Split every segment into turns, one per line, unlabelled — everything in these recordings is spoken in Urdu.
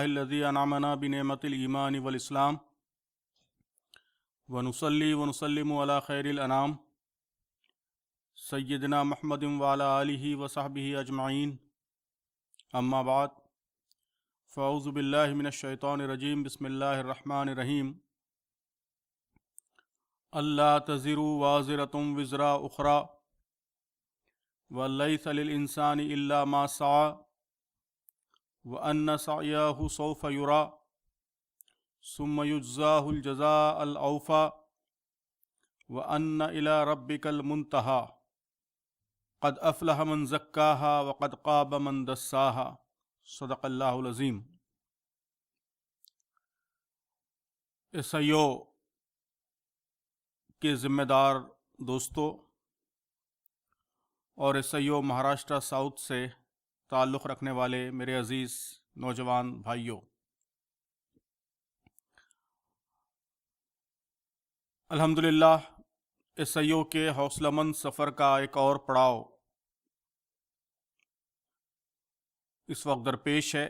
الذي أنعمنا بنعمة الإيمان والإسلام ونصلي ونسلم على خير الأنام سيدنا محمد وعلى آله وصحبه أجمعين أما بعد فأعوذ بالله من الشيطان الرجيم بسم الله الرحمن الرحيم ألا تزر وازرة وزر أخرى وليس للإنسان إلا ما سعى وأن سعيه سوف يرى ثم يجزاه الجزاء الأوفى وأن إلى ربك المنتهى قد أفلح من زكاها وقد خاب من دساها صدق اللہ العظیم۔ SIO کے ذمہ دار دوستوں اور SIO مہاراشٹرا ساؤتھ سے تعلق رکھنے والے میرے عزیز نوجوان بھائیوں، الحمدللہ SIO کے حوصلہ مند سفر کا ایک اور پڑاؤ اس وقت درپیش ہے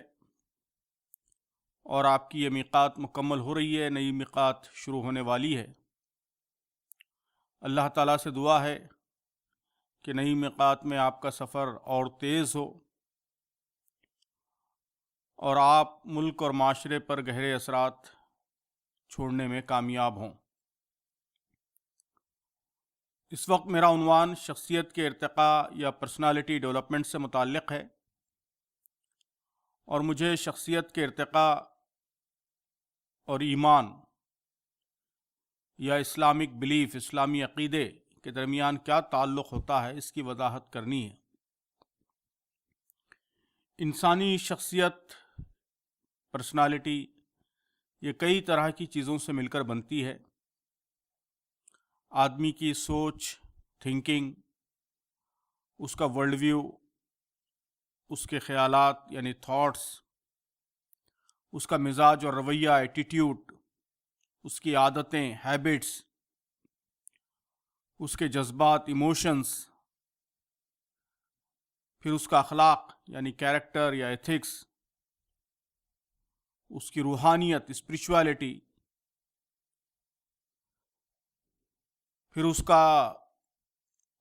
اور آپ کی یہ میقات مکمل ہو رہی ہے، نئی میقات شروع ہونے والی ہے۔ اللہ تعالیٰ سے دعا ہے کہ نئی میقات میں آپ کا سفر اور تیز ہو اور آپ ملک اور معاشرے پر گہرے اثرات چھوڑنے میں کامیاب ہوں۔ اس وقت میرا عنوان شخصیت کے ارتقاء یا پرسنالٹی ڈیولپمنٹ سے متعلق ہے، اور مجھے شخصیت کے ارتقاء اور ایمان یا اسلامک بلیف، اسلامی عقیدے کے درمیان کیا تعلق ہوتا ہے، اس کی وضاحت کرنی ہے۔ انسانی شخصیت، پرسنالٹی، یہ کئی طرح کی چیزوں سے مل کر بنتی ہے۔ آدمی کی سوچ، تھنکنگ، اس کا ورلڈ ویو، اس کے خیالات یعنی تھاٹس، اس کا مزاج اور رویہ، ایٹیٹیوڈ، اس کی عادتیں، ہیبٹس، اس کے جذبات، ایموشنز، پھر اس کا اخلاق یعنی کیریکٹر یا ایتھکس، اس کی روحانیت، اسپریچولیٹی، پھر اس کا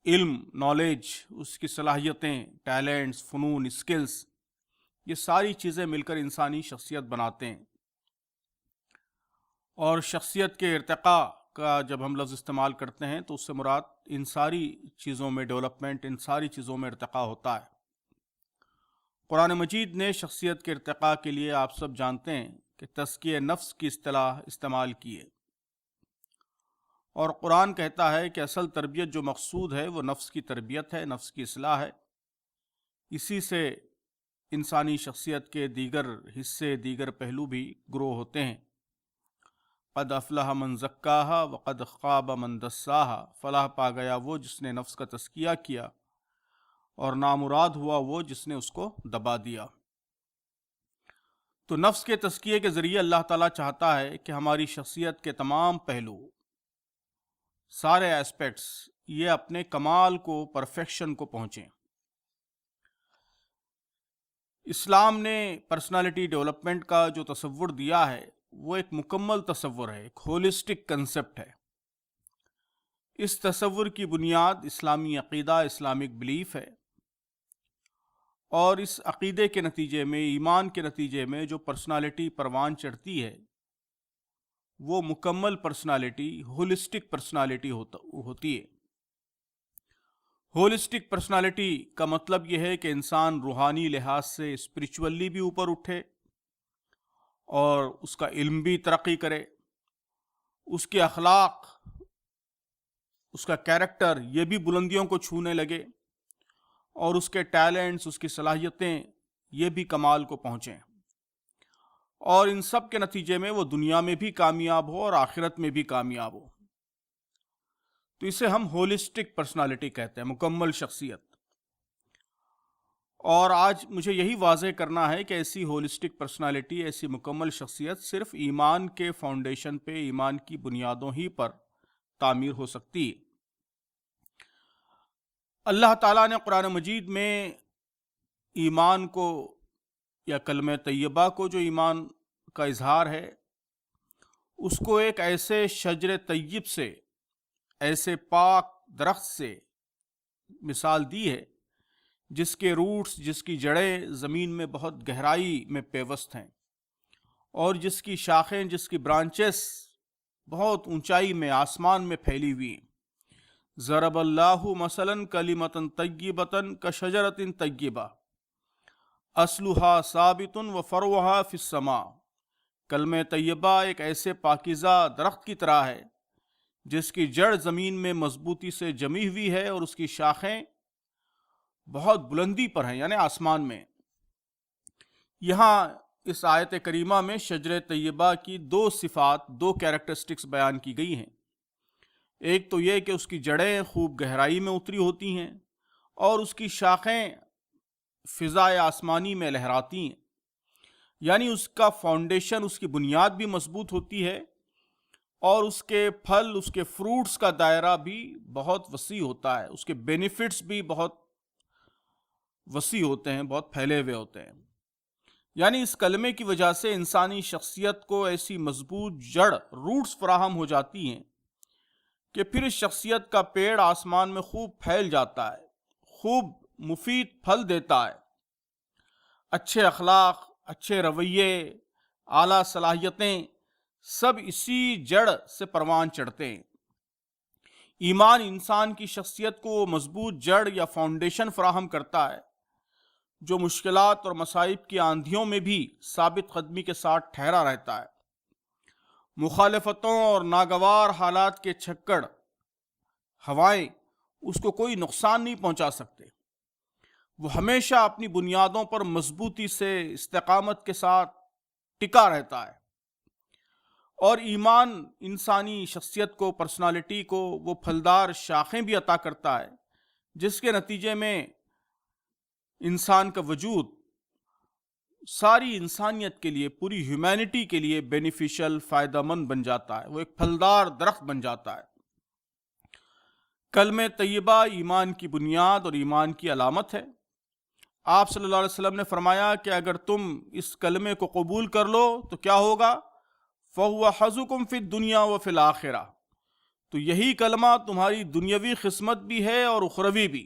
علم، نالج، اس کی صلاحیتیں، ٹیلنٹس، فنون، اسکلز، یہ ساری چیزیں مل کر انسانی شخصیت بناتے ہیں۔ اور شخصیت کے ارتقاء کا جب ہم لفظ استعمال کرتے ہیں تو اس سے مراد ان ساری چیزوں میں ڈیولپمنٹ، ان ساری چیزوں میں ارتقاء ہوتا ہے۔ قرآن مجید نے شخصیت کے ارتقاء کے لیے، آپ سب جانتے ہیں کہ تزکیہ نفس کی اصطلاح استعمال کی ہے، اور قرآن کہتا ہے کہ اصل تربیت جو مقصود ہے وہ نفس کی تربیت ہے، نفس کی اصلاح ہے۔ اسی سے انسانی شخصیت کے دیگر حصے، دیگر پہلو بھی گرو ہوتے ہیں۔ قد افلح من زکاہا وقد خاب من دساہا، فلاح پا گیا وہ جس نے نفس کا تزکیہ کیا، اور نامراد ہوا وہ جس نے اس کو دبا دیا۔ تو نفس کے تزکیے کے ذریعے اللہ تعالیٰ چاہتا ہے کہ ہماری شخصیت کے تمام پہلو، سارے ایسپیکٹس، یہ اپنے کمال کو، پرفیکشن کو پہنچیں۔ اسلام نے پرسنالٹی ڈیولپمنٹ کا جو تصور دیا ہے وہ ایک مکمل تصور ہے، ایک ہولسٹک کنسپٹ ہے۔ اس تصور کی بنیاد اسلامی عقیدہ، اسلامک بلیف ہے، اور اس عقیدے کے نتیجے میں، ایمان کے نتیجے میں جو پرسنالٹی پروان چڑھتی ہے وہ مکمل پرسنالٹی، ہولسٹک پرسنالٹی ہوتی ہے۔ ہولسٹک پرسنالٹی کا مطلب یہ ہے کہ انسان روحانی لحاظ سے، اسپریچولی بھی اوپر اٹھے، اور اس کا علم بھی ترقی کرے، اس کے اخلاق، اس کا کیریکٹر یہ بھی بلندیوں کو چھونے لگے، اور اس کے ٹیلنٹس، اس کی صلاحیتیں یہ بھی کمال کو پہنچیں، اور ان سب کے نتیجے میں وہ دنیا میں بھی کامیاب ہو اور آخرت میں بھی کامیاب ہو۔ تو اسے ہم ہولسٹک پرسنالٹی کہتے ہیں، مکمل شخصیت۔ اور آج مجھے یہی واضح کرنا ہے کہ ایسی ہولسٹک پرسنالٹی، ایسی مکمل شخصیت صرف ایمان کے فاؤنڈیشن پہ، ایمان کی بنیادوں ہی پر تعمیر ہو سکتی ہے۔ اللہ تعالیٰ نے قرآن مجید میں ایمان کو یا کلمہ طیبہ کو جو ایمان کا اظہار ہے، اس کو ایک ایسے شجر طیب سے، ایسے پاک درخت سے مثال دی ہے جس کے روٹس، جس کی جڑیں زمین میں بہت گہرائی میں پیوست ہیں، اور جس کی شاخیں، جس کی برانچز بہت اونچائی میں، آسمان میں پھیلی ہوئی ہیں۔ ضرب اللہ مثلا کلمۃ طیبۃ کشجرۃ طیبہ اصلھا ثابت وفرعھا فی السماء۔ کلمہ طیبہ ایک ایسے پاکیزہ درخت کی طرح ہے جس کی جڑ زمین میں مضبوطی سے جمی ہوئی ہے اور اس کی شاخیں بہت بلندی پر ہیں، یعنی آسمان میں۔ یہاں اس آیت کریمہ میں شجر طیبہ کی دو صفات، دو کیریکٹرسٹکس بیان کی گئی ہیں۔ ایک تو یہ کہ اس کی جڑیں خوب گہرائی میں اتری ہوتی ہیں اور اس کی شاخیں فضائے آسمانی میں لہراتی ہیں، یعنی اس کا فاؤنڈیشن، اس کی بنیاد بھی مضبوط ہوتی ہے اور اس کے پھل، اس کے فروٹس کا دائرہ بھی بہت وسیع ہوتا ہے، اس کے بینیفٹس بھی بہت وسیع ہوتے ہیں، بہت پھیلے ہوئے ہوتے ہیں۔ یعنی اس کلمے کی وجہ سے انسانی شخصیت کو ایسی مضبوط جڑ، روٹس فراہم ہو جاتی ہیں کہ پھر اس شخصیت کا پیڑ آسمان میں خوب پھیل جاتا ہے، خوب مفید پھل دیتا ہے۔ اچھے اخلاق، اچھے رویے، اعلیٰ صلاحیتیں سب اسی جڑ سے پروان چڑھتے ہیں۔ ایمان انسان کی شخصیت کو مضبوط جڑ یا فاؤنڈیشن فراہم کرتا ہے جو مشکلات اور مصائب کی آندھیوں میں بھی ثابت قدمی کے ساتھ ٹھہرا رہتا ہے۔ مخالفتوں اور ناگوار حالات کے چھکڑ، ہوائیں اس کو کوئی نقصان نہیں پہنچا سکتے۔ وہ ہمیشہ اپنی بنیادوں پر مضبوطی سے، استقامت کے ساتھ ٹکا رہتا ہے۔ اور ایمان انسانی شخصیت کو، پرسنالٹی کو وہ پھلدار شاخیں بھی عطا کرتا ہے جس کے نتیجے میں انسان کا وجود ساری انسانیت کے لیے، پوری ہیومینٹی کے لیے بینیفیشل، فائدہ مند بن جاتا ہے، وہ ایک پھلدار درخت بن جاتا ہے۔ کلمہ طیبہ ایمان کی بنیاد اور ایمان کی علامت ہے۔ آپ صلی اللہ علیہ وسلم نے فرمایا کہ اگر تم اس کلمے کو قبول کر لو تو کیا ہوگا؟ فَهُوَ حَظُكُمْ فِي الدُّنْيَا وَفِي الْآخِرَةِ، تو یہی کلمہ تمہاری دنیاوی قسمت بھی ہے اور اخروی بھی،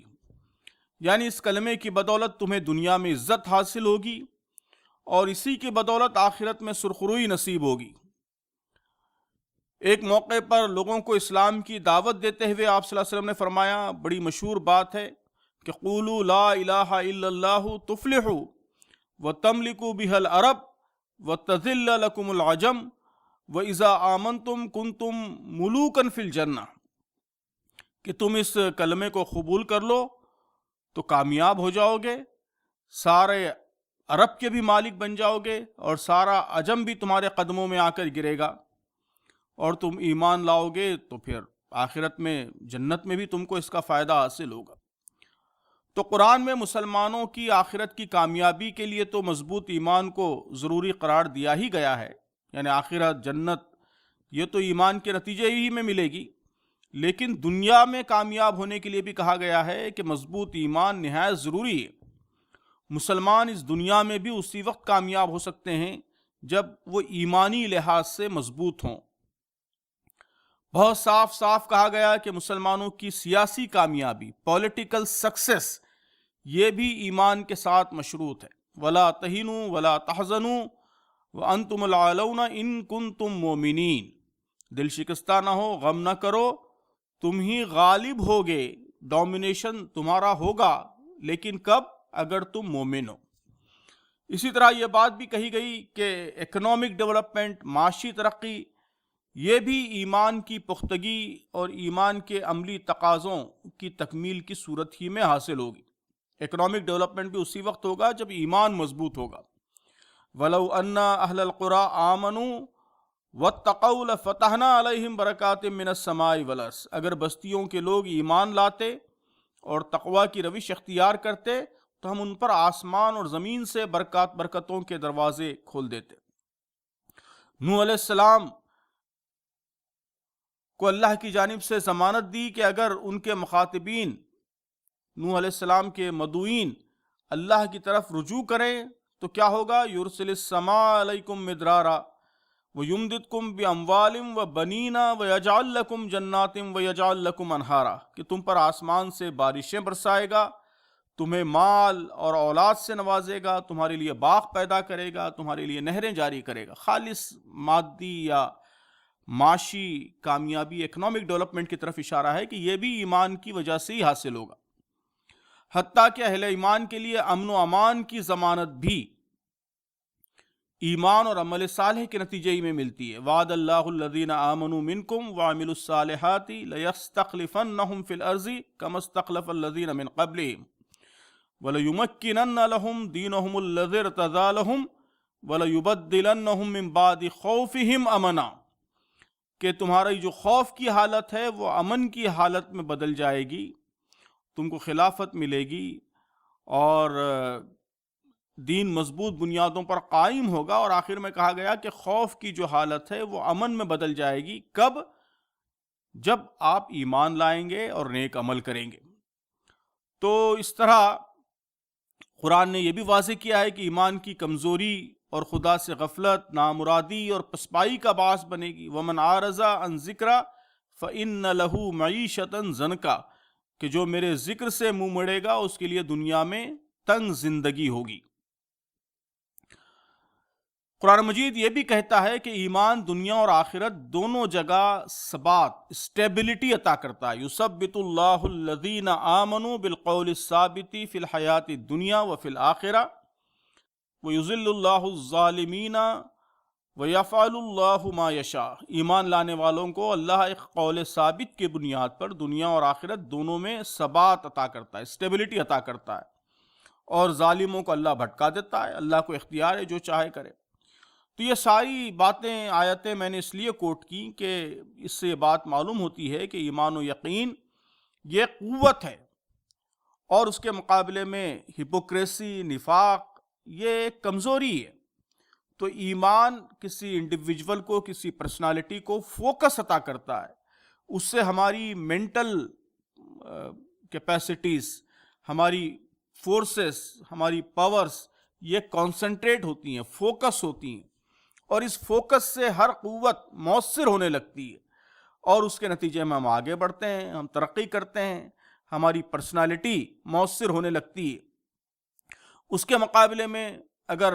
یعنی اس کلمے کی بدولت تمہیں دنیا میں عزت حاصل ہوگی اور اسی کی بدولت آخرت میں سرخروئی نصیب ہوگی۔ ایک موقع پر لوگوں کو اسلام کی دعوت دیتے ہوئے آپ صلی اللہ علیہ وسلم نے فرمایا، بڑی مشہور بات ہے کہ قولوا لا الہ الا اللہ تفلحوا وتملکوا بها العرب وتذل لکم العجم واذا آمنتم کنتم ملوکا فی الجنہ، کہ تم اس کلمے کو قبول کر لو تو کامیاب ہو جاؤ گے، سارے عرب کے بھی مالک بن جاؤ گے اور سارا عجم بھی تمہارے قدموں میں آ کر گرے گا، اور تم ایمان لاؤ گے تو پھر آخرت میں، جنت میں بھی تم کو اس کا فائدہ حاصل ہوگا۔ تو قرآن میں مسلمانوں کی آخرت کی کامیابی کے لیے تو مضبوط ایمان کو ضروری قرار دیا ہی گیا ہے، یعنی آخرت، جنت یہ تو ایمان کے نتیجے ہی میں ملے گی، لیکن دنیا میں کامیاب ہونے کے لیے بھی کہا گیا ہے کہ مضبوط ایمان نہایت ضروری ہے۔ مسلمان اس دنیا میں بھی اسی وقت کامیاب ہو سکتے ہیں جب وہ ایمانی لحاظ سے مضبوط ہوں۔ بہت صاف صاف کہا گیا کہ مسلمانوں کی سیاسی کامیابی، پولیٹیکل سکسیس، یہ بھی ایمان کے ساتھ مشروط ہے۔ وَلَا تَهِنُوا وَلَا تَحْزَنُوا وَأَنْتُمُ الْأَعْلَوْنَ إِن كُنتُم مُؤْمِنِينَ، دل شکستہ نہ ہو، غم نہ کرو، تم ہی غالب ہوگے، ڈومینیشن تمہارا ہوگا، لیکن کب؟ اگر تم مومن ہو۔ اسی طرح یہ بات بھی کہی گئی کہ اکنامک ڈیولپمنٹ، معاشی ترقی، یہ بھی ایمان کی پختگی اور ایمان کے عملی تقاضوں کی تکمیل کی صورت ہی میں حاصل ہوگی۔ اکنامک ڈیولپمنٹ بھی اسی وقت ہوگا جب ایمان مضبوط ہوگا۔ وَلَوْ أَنَّ أَهْلَ الْقُرَىٰ آمَنُوا وَاتَّقَوْا لَفَتَحْنَا عَلَيْهِمْ بَرَكَاتٍ مِّنَ السَّمَاءِ وَالْأَرْضِ، اگر بستیوں کے لوگ ایمان لاتے اور تقویٰ کی روش اختیار کرتے تو ہم ان پر آسمان اور زمین سے برکتوں کے دروازے کھول دیتے۔ نوح علیہ السلام کو اللہ کی جانب سے ضمانت دی کہ اگر ان کے مخاطبین، نوح علیہ السلام کے مدعوین اللہ کی طرف رجوع کریں تو کیا ہوگا؟ یرسل السماء علیکم مدرارا ویمددکم باموال وبنین ویجعل لکم جنات ویجعل لکم انہارا، کہ تم پر آسمان سے بارشیں برسائے گا، تمہیں مال اور اولاد سے نوازے گا، تمہارے لیے باغ پیدا کرے گا، تمہارے لیے نہریں جاری کرے گا۔ خالص مادی یا معاشی کامیابی، اکنامک ڈیولپمنٹ کی طرف اشارہ ہے کہ یہ بھی ایمان کی وجہ سے ہی حاصل ہوگا۔ حتیٰ کہ اہل ایمان کے لیے امن و امان کی ضمانت بھی ایمان اور عمل صالح کے نتیجے ہی میں ملتی ہے۔ وعد اللہ الذین آمنوا منکم وعملوا الصالحات لیستخلفنہم فی الارض کما استخلف الذین من قبلہم وَلَيُمَكِّنَنَّ لَهُمْ دِينَهُمُ الَّذِي ارْتَضَىٰ لَهُمْ وَلَيُبَدِّلَنَّهُمْ مِنْ بَعْدِ خَوْفِهِمْ أَمْنًا، کہ تمہاری جو خوف کی حالت ہے وہ امن کی حالت میں بدل جائے گی، تم کو خلافت ملے گی اور دین مضبوط بنیادوں پر قائم ہوگا، اور آخر میں کہا گیا کہ خوف کی جو حالت ہے وہ امن میں بدل جائے گی۔ کب؟ جب آپ ایمان لائیں گے اور نیک عمل کریں گے۔ تو اس طرح قرآن نے یہ بھی واضح کیا ہے کہ ایمان کی کمزوری اور خدا سے غفلت نامرادی اور پسپائی کا باعث بنے گی۔ وَمَنْ عَارَضَ عَنْ ذِكْرَ فَإِنَّ لَهُ مَعِيشَةً ضَنْكَ، کہ جو میرے ذکر سے منہ مڑے گا اس کے لیے دنیا میں تنگ زندگی ہوگی۔ قرآن مجید یہ بھی کہتا ہے کہ ایمان دنیا اور آخرت دونوں جگہ ثبات، اسٹیبلٹی عطا کرتا ہے۔ یثبت اللہ الذین آمنوا بالقول الثابت فی الحیات الدنیا وفی الآخرہ ویذل اللہ الظالمین ویفعل اللہ ما یشاء۔ ایمان لانے والوں کو اللہ ایک قول ثابت کی بنیاد پر دنیا اور آخرت دونوں میں ثبات عطا کرتا ہے، اسٹیبلٹی عطا کرتا ہے، اور ظالموں کو اللہ بھٹکا دیتا ہے۔ اللہ کو اختیار ہے جو چاہے کرے۔ تو یہ ساری باتیں، آیتیں میں نے اس لیے کوٹ کی کہ اس سے یہ بات معلوم ہوتی ہے کہ ایمان و یقین یہ قوت ہے، اور اس کے مقابلے میں ہپوکریسی، نفاق یہ ایک کمزوری ہے۔ تو ایمان کسی انڈیویجول کو، کسی پرسنالٹی کو فوکس عطا کرتا ہے، اس سے ہماری مینٹل کیپیسٹیز، ہماری فورسز، ہماری پاورز یہ کانسنٹریٹ ہوتی ہیں، فوکس ہوتی ہیں، اور اس فوکس سے ہر قوت مؤثر ہونے لگتی ہے، اور اس کے نتیجے میں ہم آگے بڑھتے ہیں، ہم ترقی کرتے ہیں، ہماری پرسنالٹی مؤثر ہونے لگتی ہے۔ اس کے مقابلے میں اگر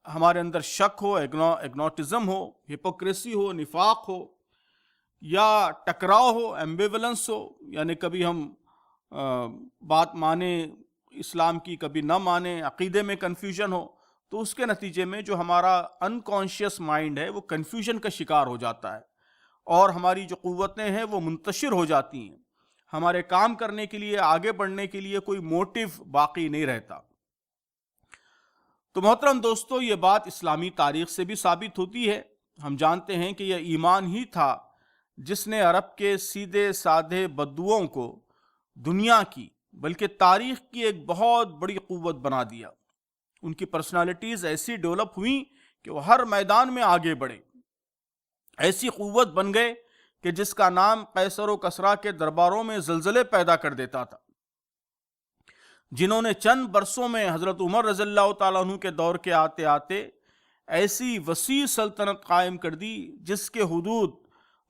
ہمارے اندر شک ہو، ایگنوٹزم ہو، ہپوکریسی ہو، نفاق ہو، یا ٹکراؤ ہو، ایمبیولنس ہو، یعنی کبھی ہم بات مانیں اسلام کی، کبھی نہ مانیں، عقیدے میں کنفیوژن ہو، تو اس کے نتیجے میں جو ہمارا انکانشیس مائنڈ ہے وہ کنفیوژن کا شکار ہو جاتا ہے، اور ہماری جو قوتیں ہیں وہ منتشر ہو جاتی ہیں، ہمارے کام کرنے کے لیے، آگے بڑھنے کے لیے کوئی موٹیو باقی نہیں رہتا۔ تو محترم دوستو، یہ بات اسلامی تاریخ سے بھی ثابت ہوتی ہے۔ ہم جانتے ہیں کہ یہ ایمان ہی تھا جس نے عرب کے سیدھے سادھے بدوؤں کو دنیا کی بلکہ تاریخ کی ایک بہت بڑی قوت بنا دیا۔ ان کی پرسنالٹیز ایسی ڈیولپ ہوئیں کہ وہ ہر میدان میں آگے بڑھے، ایسی قوت بن گئے کہ جس کا نام قیصر و کسریٰ کے درباروں میں زلزلے پیدا کر دیتا تھا، جنہوں نے چند برسوں میں حضرت عمر رضی اللہ تعالیٰ عنہ کے دور کے آتے آتے ایسی وسیع سلطنت قائم کر دی جس کے حدود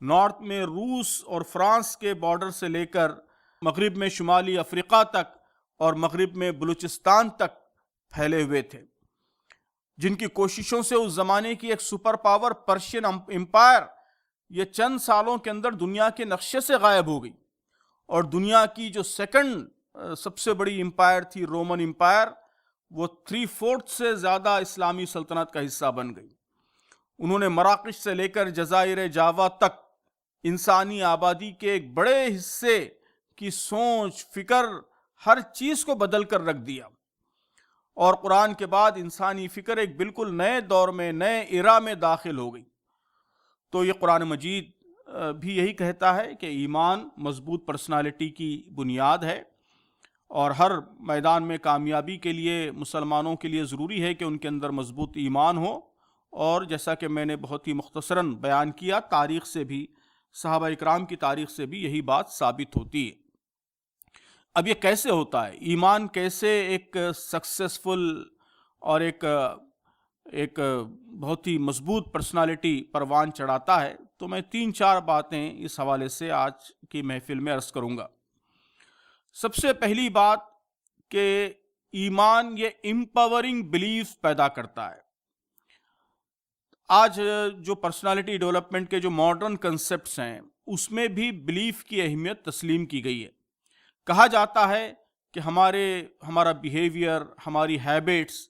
نارتھ میں روس اور فرانس کے بارڈر سے لے کر مغرب میں شمالی افریقہ تک اور مغرب میں بلوچستان تک پھیلے ہوئے تھے، جن کی کوششوں سے اس زمانے کی ایک سپر پاور پرشین امپائر یہ چند سالوں کے اندر دنیا کے نقشے سے غائب ہو گئی، اور دنیا کی جو سیکنڈ سب سے بڑی امپائر تھی رومن امپائر، وہ 3/4 سے زیادہ اسلامی سلطنت کا حصہ بن گئی۔ انہوں نے مراکش سے لے کر جزائر جاوا تک انسانی آبادی کے ایک بڑے حصے کی سوچ، فکر، ہر چیز کو بدل کر رکھ دیا، اور قرآن کے بعد انسانی فکر ایک بالکل نئے دور میں، نئے ایرا میں داخل ہو گئی۔ تو یہ قرآن مجید بھی یہی کہتا ہے کہ ایمان مضبوط پرسنالٹی کی بنیاد ہے، اور ہر میدان میں کامیابی کے لیے مسلمانوں کے لیے ضروری ہے کہ ان کے اندر مضبوط ایمان ہو، اور جیسا کہ میں نے بہت ہی مختصراً بیان کیا، تاریخ سے بھی، صحابہ اکرام کی تاریخ سے بھی یہی بات ثابت ہوتی ہے۔ اب یہ کیسے ہوتا ہے؟ ایمان کیسے ایک سکسیسفل اور ایک بہت ہی مضبوط پرسنالٹی پروان چڑھاتا ہے. تو میں 3-4 باتیں اس حوالے سے آج کی محفل میں عرض کروں گا. سب سے پہلی بات کہ ایمان یہ امپاورنگ بلیف پیدا کرتا ہے. آج جو پرسنالٹی ڈیولپمنٹ کے جو ماڈرن کنسپٹس ہیں اس میں بھی بلیف کی اہمیت تسلیم کی گئی ہے. کہا جاتا ہے کہ ہمارا بیہیویئر، ہماری ہیبٹس،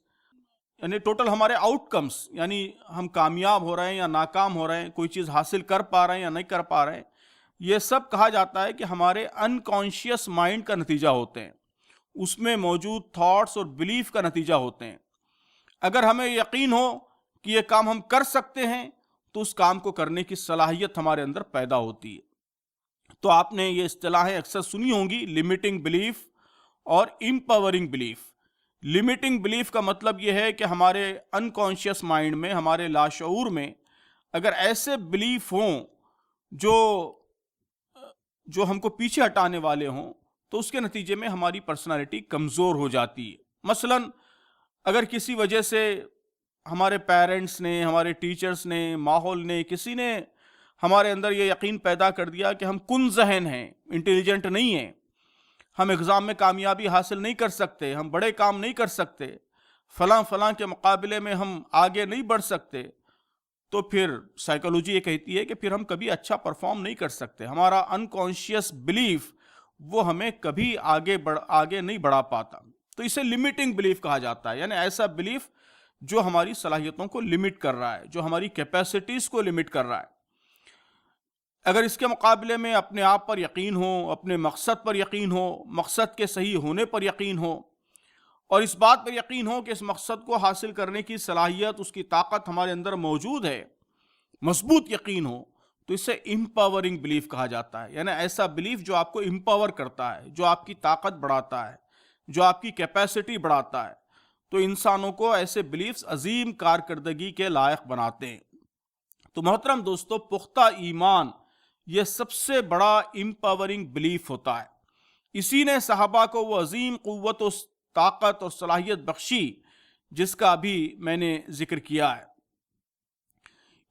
یعنی ٹوٹل ہمارے آؤٹ کمس، یعنی ہم کامیاب ہو رہے ہیں یا ناکام ہو رہے ہیں، کوئی چیز حاصل کر پا رہے ہیں یا نہیں کر پا رہے ہیں، یہ سب کہا جاتا ہے کہ ہمارے انکانشیس مائنڈ کا نتیجہ ہوتے ہیں. اس میں موجود تھاٹس اور بلیف کا نتیجہ ہوتے ہیں. اگر ہمیں یقین ہو کہ یہ کام ہم کر سکتے ہیں تو اس کام کو کرنے کی صلاحیت ہمارے اندر پیدا ہوتی ہے. تو آپ نے یہ اصطلاحیں اکثر سنی ہوں گی، لمیٹنگ بلیف اور امپاورنگ بلیف. لمیٹنگ بلیف کا مطلب یہ ہے کہ ہمارے انکانشیس مائنڈ میں، ہمارے لاشعور میں اگر ایسے بلیف ہوں جو ہم کو پیچھے ہٹانے والے ہوں تو اس کے نتیجے میں ہماری پرسنالٹی کمزور ہو جاتی ہے. مثلا اگر کسی وجہ سے ہمارے پیرنٹس نے، ہمارے ٹیچرز نے، ماحول نے، کسی نے ہمارے اندر یہ یقین پیدا کر دیا کہ ہم کن ذہن ہیں، انٹیلیجنٹ نہیں ہیں، ہم ایگزام میں کامیابی حاصل نہیں کر سکتے، ہم بڑے کام نہیں کر سکتے، فلاں کے مقابلے میں ہم آگے نہیں بڑھ سکتے، تو پھر سائیکالوجی یہ کہتی ہے کہ پھر ہم کبھی اچھا پرفارم نہیں کر سکتے. ہمارا انکانشیس بلیف وہ ہمیں کبھی آگے نہیں بڑھا پاتا. تو اسے لمیٹنگ بلیف کہا جاتا ہے، یعنی ایسا بلیف جو ہماری صلاحیتوں کو لمٹ کر رہا ہے، جو ہماری کیپیسٹیز کو لمٹ کر رہا ہے. اگر اس کے مقابلے میں اپنے آپ پر یقین ہو، اپنے مقصد پر یقین ہو، مقصد کے صحیح ہونے پر یقین ہو، اور اس بات پر یقین ہو کہ اس مقصد کو حاصل کرنے کی صلاحیت، اس کی طاقت ہمارے اندر موجود ہے، مضبوط یقین ہو، تو اسے امپاورنگ بلیف کہا جاتا ہے. یعنی ایسا بلیف جو آپ کو امپاور کرتا ہے، جو آپ کی طاقت بڑھاتا ہے، جو آپ کی کیپیسٹی بڑھاتا ہے. تو انسانوں کو ایسے بلیفز عظیم کارکردگی کے لائق بناتے ہیں. تو محترم دوستو، پختہ ایمان یہ سب سے بڑا امپاورنگ بلیف ہوتا ہے. اسی نے صحابہ کو وہ عظیم قوت و طاقت اور صلاحیت بخشی جس کا ابھی میں نے ذکر کیا ہے.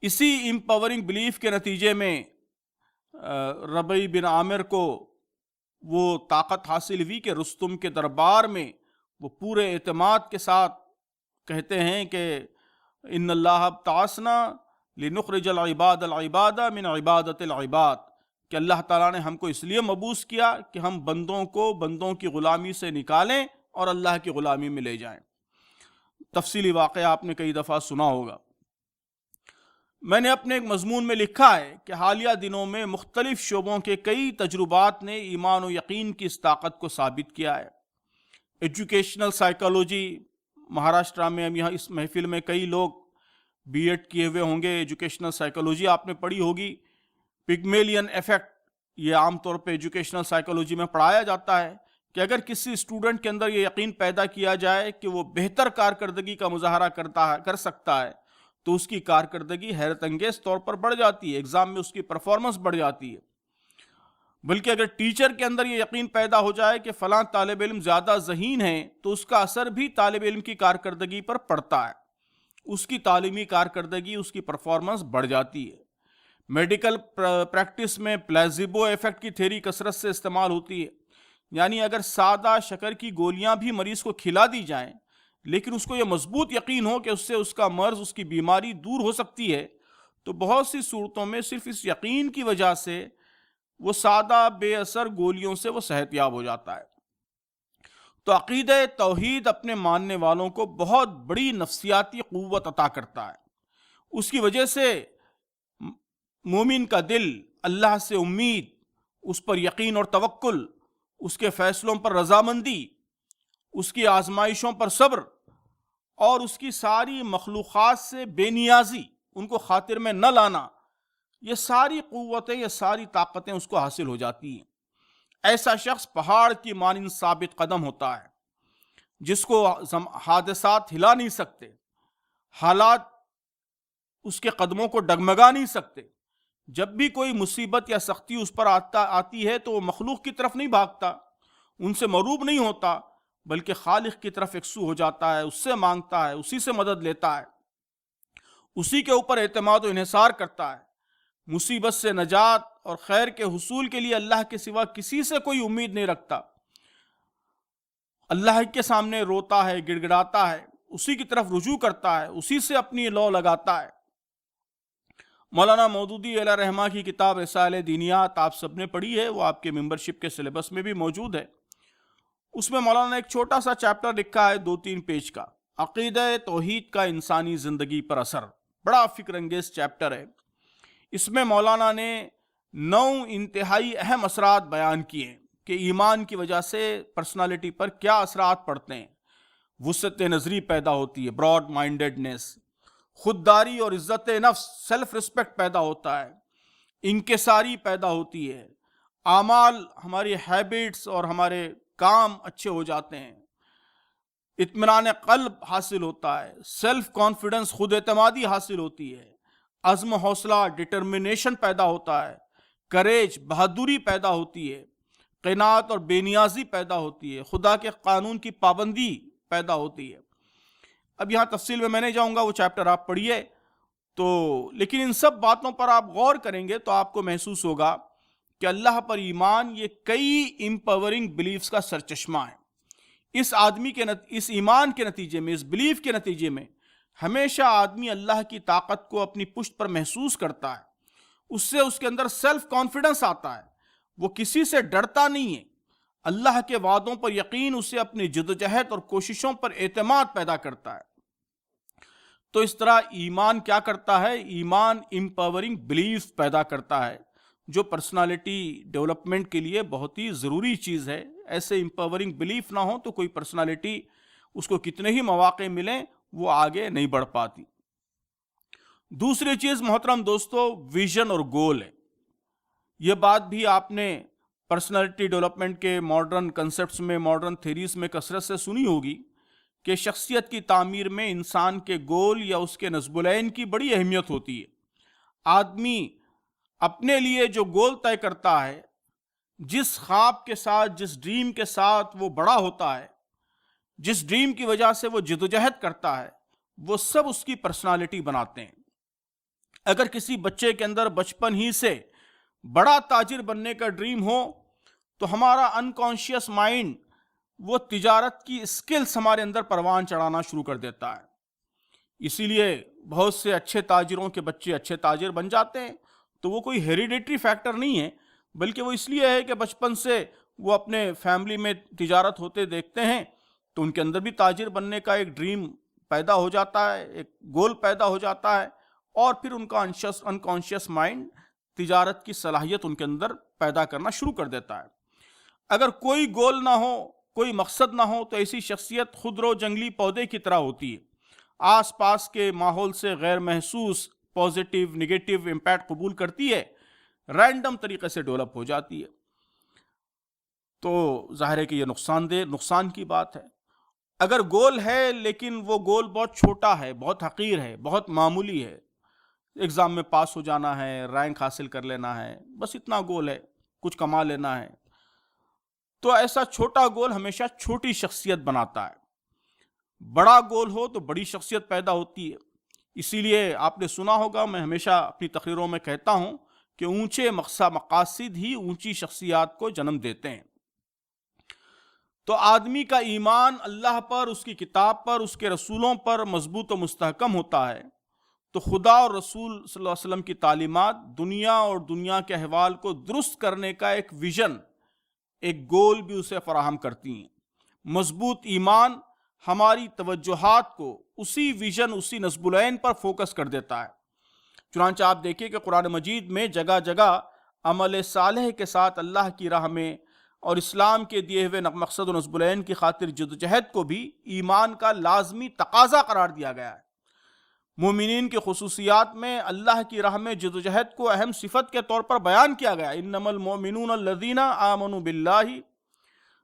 اسی امپاورنگ بلیف کے نتیجے میں ربیع بن عامر کو وہ طاقت حاصل ہوئی کہ رستم کے دربار میں وہ پورے اعتماد کے ساتھ کہتے ہیں کہ ان اللہ ابتعثنا لنخرج العباد من عبادت العباد، کہ اللہ تعالیٰ نے ہم کو اس لیے مبعوث کیا کہ ہم بندوں کو بندوں کی غلامی سے نکالیں اور اللہ کی غلامی میں لے جائیں. تفصیلی واقعہ آپ نے کئی دفعہ سنا ہوگا. میں نے اپنے ایک مضمون میں لکھا ہے کہ حالیہ دنوں میں مختلف شعبوں کے کئی تجربات نے ایمان و یقین کی اس طاقت کو ثابت کیا ہے. ایجوکیشنل سائیکالوجی، مہاراشٹرا میں اب یہاں اس محفل میں کئی لوگ بی ایڈ کیے ہوئے ہوں گے. ایجوکیشنل سائیکالوجی آپ نے پڑھی ہوگی. پگمیلین ایفیکٹ یہ عام طور پہ ایجوکیشنل سائیکالوجی میں پڑھایا جاتا ہے کہ اگر کسی اسٹوڈنٹ کے اندر یہ یقین پیدا کیا جائے کہ وہ بہتر کارکردگی کا مظاہرہ کر سکتا ہے تو اس کی کارکردگی حیرت انگیز طور پر بڑھ جاتی ہے، ایگزام میں اس کی پرفارمنس بڑھ جاتی ہے. بلکہ اگر ٹیچر کے اندر یہ یقین پیدا ہو جائے کہ فلاں طالب علم زیادہ ذہین ہے تو اس کا اثر بھی طالب علم کی کارکردگی پر پڑتا ہے، اس کی تعلیمی کارکردگی، اس کی پرفارمنس بڑھ جاتی ہے. میڈیکل پریکٹس میں پلیزیبو ایفیکٹ کی تھیوری کثرت سے استعمال ہوتی ہے. یعنی اگر سادہ شکر کی گولیاں بھی مریض کو کھلا دی جائیں لیکن اس کو یہ مضبوط یقین ہو کہ اس سے اس کا مرض، اس کی بیماری دور ہو سکتی ہے، تو بہت سی صورتوں میں صرف اس یقین کی وجہ سے وہ سادہ بے اثر گولیوں سے وہ صحت یاب ہو جاتا ہے. تو عقیدہ توحید اپنے ماننے والوں کو بہت بڑی نفسیاتی قوت عطا کرتا ہے. اس کی وجہ سے مومن کا دل اللہ سے امید، اس پر یقین اور توکل، اس کے فیصلوں پر رضامندی، اس کی آزمائشوں پر صبر اور اس کی ساری مخلوقات سے بے نیازی، ان کو خاطر میں نہ لانا، یہ ساری قوتیں، یہ ساری طاقتیں اس کو حاصل ہو جاتی ہیں. ایسا شخص پہاڑ کی مانند ثابت قدم ہوتا ہے جس کو حادثات ہلا نہیں سکتے، حالات اس کے قدموں کو ڈگمگا نہیں سکتے. جب بھی کوئی مصیبت یا سختی اس پر آتی ہے تو وہ مخلوق کی طرف نہیں بھاگتا، ان سے مروب نہیں ہوتا، بلکہ خالق کی طرف یکسو ہو جاتا ہے، اس سے مانگتا ہے، اسی سے مدد لیتا ہے، اسی کے اوپر اعتماد و انحصار کرتا ہے، مصیبت سے نجات اور خیر کے حصول کے لیے اللہ کے سوا کسی سے کوئی امید نہیں رکھتا، اللہ کے سامنے روتا ہے، گڑ گڑاتا ہے، اسی کی طرف رجوع کرتا ہے، اسی سے اپنی لو لگاتا ہے۔ مولانا مودودی علیہ رحمہ کی کتاب رسالہ دینیات آپ سب نے پڑھی ہے، وہ آپ کے ممبرشپ کے سلیبس میں بھی موجود ہے۔ اس میں مولانا نے ایک چھوٹا سا چیپٹر لکھا ہے 2-3 پیج کا، عقیدہ توحید کا انسانی زندگی پر اثر، بڑا فکر انگیز چیپٹر ہے۔ اس میں مولانا نے 9 انتہائی اہم اثرات بیان کیے ہیں کہ ایمان کی وجہ سے پرسنالٹی پر کیا اثرات پڑتے ہیں۔ وسعت نظری پیدا ہوتی ہے، براڈ مائنڈڈنس، خودداری اور عزت نفس، سیلف رسپیکٹ پیدا ہوتا ہے، انکساری پیدا ہوتی ہے، اعمال، ہماری ہیبٹس اور ہمارے کام اچھے ہو جاتے ہیں، اطمینان قلب حاصل ہوتا ہے، سیلف کانفیڈنس، خود اعتمادی حاصل ہوتی ہے، عزم و حوصلہ، ڈٹرمنیشن پیدا ہوتا ہے، کریج، بہادری پیدا ہوتی ہے، قناعت اور بے نیازی پیدا ہوتی ہے، خدا کے قانون کی پابندی پیدا ہوتی ہے۔ اب یہاں تفصیل میں نہیں جاؤں گا، وہ چیپٹر آپ پڑھیے تو، لیکن ان سب باتوں پر آپ غور کریں گے تو آپ کو محسوس ہوگا کہ اللہ پر ایمان یہ کئی امپاورنگ بلیفز کا سرچشمہ ہے۔ اس ایمان کے نتیجے میں، اس بلیف کے نتیجے میں ہمیشہ آدمی اللہ کی طاقت کو اپنی پشت پر محسوس کرتا ہے، اس سے اس کے اندر سیلف کانفیڈنس آتا ہے، وہ کسی سے ڈرتا نہیں ہے، اللہ کے وعدوں پر یقین اسے اپنی جدوجہد اور کوششوں پر اعتماد پیدا کرتا ہے۔ تو اس طرح ایمان کیا کرتا ہے؟ ایمان امپاورنگ بلیف پیدا کرتا ہے، جو پرسنالٹی ڈیولپمنٹ کے لیے بہت ہی ضروری چیز ہے۔ ایسے امپاورنگ بلیف نہ ہو تو کوئی پرسنالٹی، اس کو کتنے ہی مواقع ملیں، وہ آگے نہیں بڑھ پاتی۔ دوسری چیز محترم دوستو، ویژن اور گول ہے۔ یہ بات بھی آپ نے پرسنالٹی ڈیولپمنٹ کے ماڈرن کنسپٹس میں، ماڈرن تھیریز میں کثرت سے سنی ہوگی کہ شخصیت کی تعمیر میں انسان کے گول یا اس کے نصب العین کی بڑی اہمیت ہوتی ہے۔ آدمی اپنے لیے جو گول طے کرتا ہے، جس خواب کے ساتھ، جس ڈریم کے ساتھ وہ بڑا ہوتا ہے، جس ڈریم کی وجہ سے وہ جدوجہد کرتا ہے، وہ سب اس کی پرسنالٹی بناتے ہیں۔ اگر کسی بچے کے اندر بچپن ہی سے بڑا تاجر بننے کا ڈریم ہو تو ہمارا انکانشیس مائنڈ وہ تجارت کی اسکلز ہمارے اندر پروان چڑھانا شروع کر دیتا ہے۔ اسی لیے بہت سے اچھے تاجروں کے بچے اچھے تاجر بن جاتے ہیں، تو وہ کوئی ہیریڈیٹری فیکٹر نہیں ہے، بلکہ وہ اس لیے ہے کہ بچپن سے وہ اپنے فیملی میں تجارت ہوتے دیکھتے ہیں، تو ان کے اندر بھی تاجر بننے کا ایک ڈریم پیدا ہو جاتا ہے، ایک گول پیدا ہو جاتا ہے، اور پھر ان کا انکانشیس مائنڈ تجارت کی صلاحیت ان کے اندر پیدا کرنا شروع کر دیتا ہے۔ اگر کوئی گول نہ ہو، کوئی مقصد نہ ہو، تو ایسی شخصیت خودرو جنگلی پودے کی طرح ہوتی ہے، آس پاس کے ماحول سے غیر محسوس پازیٹیو نگیٹیو امپیکٹ قبول کرتی ہے، رینڈم طریقے سے ڈیولپ ہو جاتی ہے۔ تو ظاہر ہے کہ یہ نقصان کی بات ہے۔ اگر گول ہے لیکن وہ گول بہت چھوٹا ہے، بہت حقیر ہے، بہت معمولی ہے، ایگزام میں پاس ہو جانا ہے، رینک حاصل کر لینا ہے، بس اتنا گول ہے، کچھ کما لینا ہے، تو ایسا چھوٹا گول ہمیشہ چھوٹی شخصیت بناتا ہے۔ بڑا گول ہو تو بڑی شخصیت پیدا ہوتی ہے۔ اسی لیے آپ نے سنا ہوگا، میں ہمیشہ اپنی تقریروں میں کہتا ہوں کہ اونچے مقاصد ہی اونچی شخصیات کو جنم دیتے ہیں۔ تو آدمی کا ایمان اللہ پر، اس کی کتاب پر، اس کے رسولوں پر مضبوط و مستحکم ہوتا ہے، تو خدا اور رسول صلی اللہ علیہ وسلم کی تعلیمات دنیا اور دنیا کے احوال کو درست کرنے کا ایک ویژن، ایک گول بھی اسے فراہم کرتی ہیں۔ مضبوط ایمان ہماری توجہات کو اسی ویژن، اسی نصب العین پر فوکس کر دیتا ہے۔ چنانچہ آپ دیکھیں کہ قرآن مجید میں جگہ جگہ عمل صالح کے ساتھ اللہ کی راہ میں اور اسلام کے دیے ہوئے مقصد و نصب العین کی خاطر جدوجہد کو بھی ایمان کا لازمی تقاضا قرار دیا گیا ہے۔ مومنین کی خصوصیات میں اللہ کی راہ میں جدوجہد کو اہم صفت کے طور پر بیان کیا گیا۔ انما المؤمنون الذین آمنوا باللہ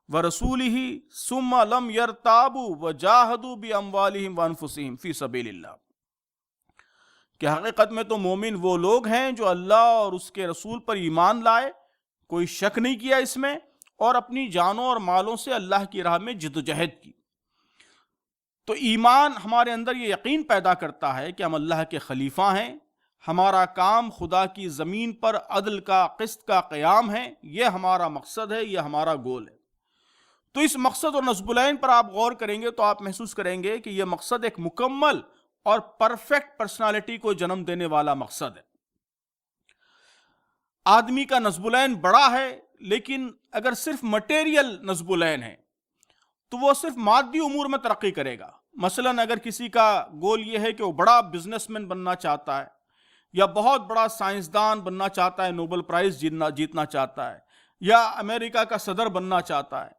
ورسولہ ثم لم یرتابوا وجاہدوا باموالہم وانفسہم فی سبیل اللہ، کہ حقیقت میں تو مومن وہ لوگ ہیں جو اللہ اور اس کے رسول پر ایمان لائے، کوئی شک نہیں کیا اس میں، اور اپنی جانوں اور مالوں سے اللہ کی راہ میں جدوجہد کی۔ تو ایمان ہمارے اندر یہ یقین پیدا کرتا ہے کہ ہم اللہ کے خلیفہ ہیں، ہمارا کام خدا کی زمین پر عدل کا، قسط کا قیام ہے، یہ ہمارا مقصد ہے، یہ ہمارا گول ہے۔ تو اس مقصد اور نصب العین پر آپ غور کریں گے تو آپ محسوس کریں گے کہ یہ مقصد ایک مکمل اور پرفیکٹ پرسنالٹی کو جنم دینے والا مقصد ہے۔ آدمی کا نصب العین بڑا ہے، لیکن اگر صرف مٹیریل نصب العین ہے تو وہ صرف مادی امور میں ترقی کرے گا۔ مثلا اگر کسی کا گول یہ ہے کہ وہ بڑا بزنس مین بننا چاہتا ہے، یا بہت بڑا سائنسدان بننا چاہتا ہے، نوبل پرائز جیتنا چاہتا ہے، یا امریکہ کا صدر بننا چاہتا ہے،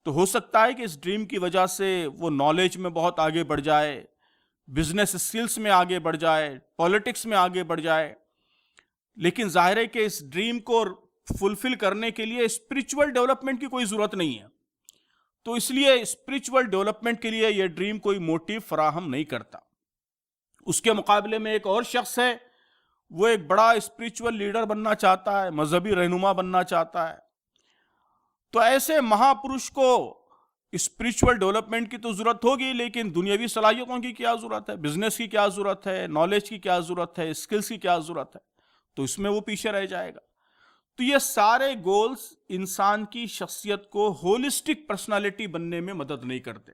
تو ہو سکتا ہے کہ اس ڈریم کی وجہ سے وہ نالج میں بہت آگے بڑھ جائے، بزنس اسکلز میں آگے بڑھ جائے، پولیٹکس میں آگے بڑھ جائے، لیکن ظاہر ہے کہ اس ڈریم کو فلفل کرنے کے لیے اسپرچول ڈیولپمنٹ کی کوئی ضرورت نہیں ہے۔ تو اس لیے اسپرچول ڈیولپمنٹ کے لیے یہ ڈریم کوئی موٹیو فراہم نہیں کرتا۔ اس کے مقابلے میں ایک اور شخص ہے، وہ ایک بڑا اسپرچول لیڈر بننا چاہتا ہے، مذہبی رہنما بننا چاہتا ہے۔ تو ایسے مہاپرش کو اسپرچول ڈیولپمنٹ کی تو ضرورت ہوگی، لیکن دنیاوی صلاحیتوں کی کیا ضرورت ہے، بزنس کی کیا ضرورت ہے، نالج کی کیا ضرورت ہے، اسکلز کی کیا ضرورت ہے، تو اس میں وہ پیچھے رہ جائے گا۔ تو یہ سارے گولز انسان کی شخصیت کو ہولسٹک پرسنالٹی بننے میں مدد نہیں کرتے،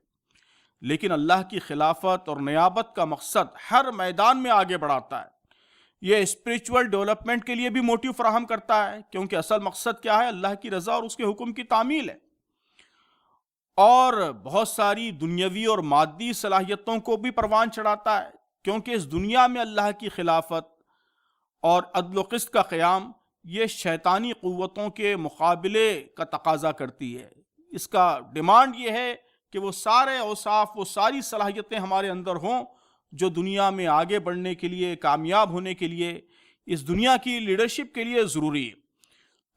لیکن اللہ کی خلافت اور نیابت کا مقصد ہر میدان میں آگے بڑھاتا ہے۔ یہ اسپرچول ڈیولپمنٹ کے لیے بھی موٹیو فراہم کرتا ہے، کیونکہ اصل مقصد کیا ہے؟ اللہ کی رضا اور اس کے حکم کی تعمیل ہے۔ اور بہت ساری دنیاوی اور مادی صلاحیتوں کو بھی پروان چڑھاتا ہے، کیونکہ اس دنیا میں اللہ کی خلافت اور عدل و قسط کا قیام یہ شیطانی قوتوں کے مقابلے کا تقاضا کرتی ہے۔ اس کا ڈیمانڈ یہ ہے کہ وہ سارے اوصاف، وہ ساری صلاحیتیں ہمارے اندر ہوں جو دنیا میں آگے بڑھنے کے لیے، کامیاب ہونے کے لیے، اس دنیا کی لیڈرشپ کے لیے ضروری ہے۔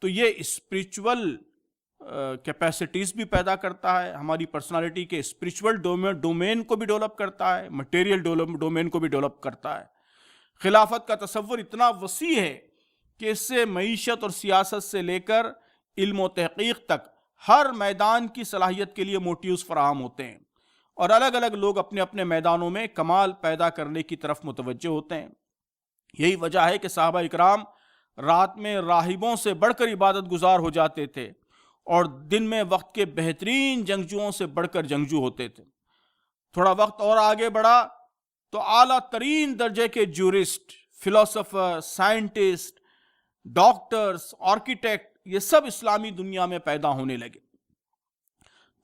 تو یہ اسپرچول کیپیسٹیز بھی پیدا کرتا ہے، ہماری پرسنالٹی کے اسپرچول ڈومین کو بھی ڈیولپ کرتا ہے، مٹیریل ڈومین کو بھی ڈیولپ کرتا ہے۔ خلافت کا تصور اتنا وسیع ہے کہ اس سے معیشت اور سیاست سے لے کر علم و تحقیق تک ہر میدان کی صلاحیت کے لیے موٹیوز فراہم ہوتے ہیں، اور الگ الگ لوگ اپنے اپنے میدانوں میں کمال پیدا کرنے کی طرف متوجہ ہوتے ہیں۔ یہی وجہ ہے کہ صحابہ اکرام رات میں راہبوں سے بڑھ کر عبادت گزار ہو جاتے تھے، اور دن میں وقت کے بہترین جنگجوؤں سے بڑھ کر جنگجو ہوتے تھے۔ تھوڑا وقت اور آگے بڑھا تو اعلیٰ ترین درجے کے jurist, philosopher, scientist, doctors, architect, یہ سب اسلامی دنیا میں پیدا ہونے لگے۔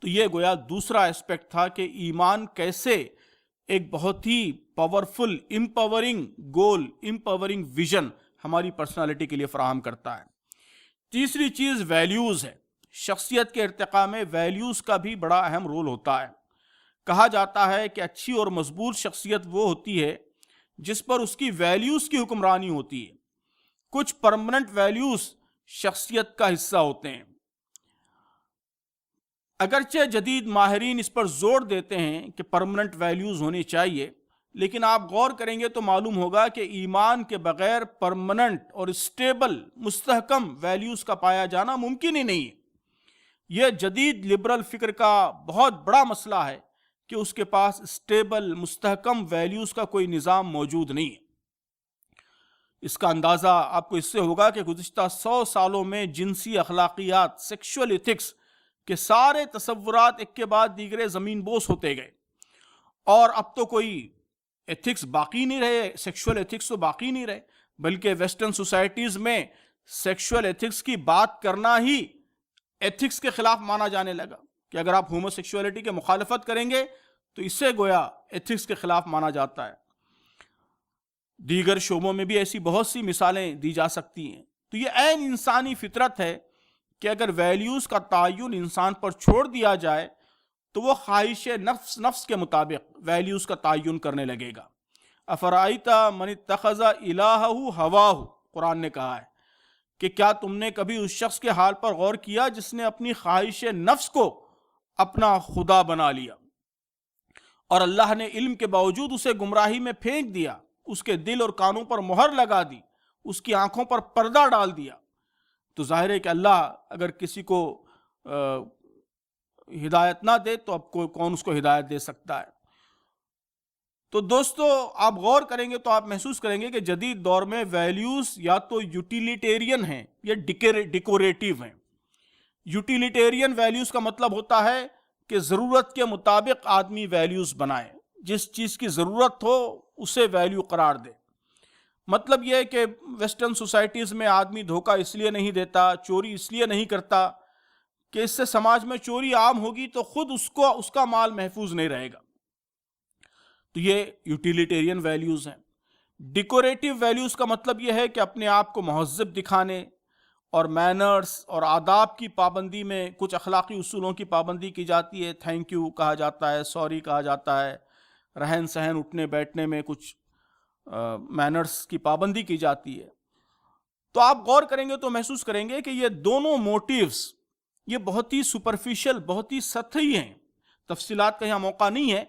تو یہ گویا دوسرا اسپیکٹ تھا کہ ایمان کیسے ایک بہت ہی پاورفل، امپاورنگ گول، امپاورنگ ویژن ہماری پرسنالٹی کے لیے فراہم کرتا ہے۔ تیسری چیز ویلیوز ہے۔ شخصیت کے ارتقاء میں ویلیوز کا بھی بڑا اہم رول ہوتا ہے۔ کہا جاتا ہے کہ اچھی اور مضبوط شخصیت وہ ہوتی ہے جس پر اس کی ویلیوز کی حکمرانی ہوتی ہے۔ کچھ پرماننٹ ویلیوز شخصیت کا حصہ ہوتے ہیں۔ اگرچہ جدید ماہرین اس پر زور دیتے ہیں کہ پرماننٹ ویلیوز ہونی چاہیے، لیکن آپ غور کریں گے تو معلوم ہوگا کہ ایمان کے بغیر پرماننٹ اور اسٹیبل، مستحکم ویلیوز کا پایا جانا ممکن ہی نہیں ہے۔ یہ جدید لبرل فکر کا بہت بڑا مسئلہ ہے کہ اس کے پاس اسٹیبل، مستحکم ویلیوز کا کوئی نظام موجود نہیں ہے۔ اس کا اندازہ آپ کو اس سے ہوگا کہ گزشتہ 100 سالوں میں جنسی اخلاقیات، سیکشول ایتھکس کے سارے تصورات ایک کے بعد دیگرے زمین بوس ہوتے گئے، اور اب تو کوئی ایتھکس باقی نہیں رہے، سیکشول ایتھکس تو باقی نہیں رہے، بلکہ ویسٹرن سوسائٹیز میں سیکشول ایتھکس کی بات کرنا ہی ایتھکس کے خلاف مانا جانے لگا، کہ اگر آپ ہومو سیکشولیٹی کے مخالفت کریں گے تو اس سے گویا ایتھکس کے خلاف مانا جاتا ہے۔ دیگر شعبوں میں بھی ایسی بہت سی مثالیں دی جا سکتی ہیں۔ تو یہ عین انسانی فطرت ہے کہ اگر ویلیوز کا تعین انسان پر چھوڑ دیا جائے تو وہ خواہش نفس کے مطابق ویلیوز کا تعین کرنے لگے گا۔ افرأیت من اتخذ الہہ ہواہ، قرآن نے کہا ہے کہ کیا تم نے کبھی اس شخص کے حال پر غور کیا جس نے اپنی خواہش نفس کو اپنا خدا بنا لیا، اور اللہ نے علم کے باوجود اسے گمراہی میں پھینک دیا، اس کے دل اور کانوں پر مہر لگا دی، اس کی آنکھوں پر پردہ ڈال دیا۔ تو ظاہر ہے کہ اللہ اگر کسی کو ہدایت نہ دے تو اب کون اس کو ہدایت دے سکتا ہے؟ تو دوستو آپ غور کریں گے تو آپ محسوس کریں گے کہ جدید دور میں ویلیوز یا تو یوٹیلیٹیرین ہیں یا ڈیکوریٹیو ہیں۔ یوٹیلیٹیرین ویلیوز کا مطلب ہوتا ہے کہ ضرورت کے مطابق آدمی ویلیوز بنائے، جس چیز کی ضرورت ہو اسے ویلیو قرار دے۔ مطلب یہ ہے کہ ویسٹرن سوسائٹیز میں آدمی دھوکہ اس لیے نہیں دیتا، چوری اس لیے نہیں کرتا کہ اس سے سماج میں چوری عام ہوگی تو خود اس کا مال محفوظ نہیں رہے گا۔ تو یہ یوٹیلیٹیرین ویلیوز ہیں۔ ڈیکوریٹو ویلیوز کا مطلب یہ ہے کہ اپنے آپ کو مہذب دکھانے اور مینرز اور آداب کی پابندی میں کچھ اخلاقی اصولوں کی پابندی کی جاتی ہے۔ تھینک یو کہا جاتا ہے، سوری کہا جاتا ہے، رہن سہن اٹھنے بیٹھنے میں کچھ مینرز کی پابندی کی جاتی ہے۔ تو آپ غور کریں گے تو محسوس کریں گے کہ یہ دونوں موٹیوز یہ بہت ہی سپرفیشل، بہت ہی سطحی ہیں، تفصیلات کا یہاں موقع نہیں ہے،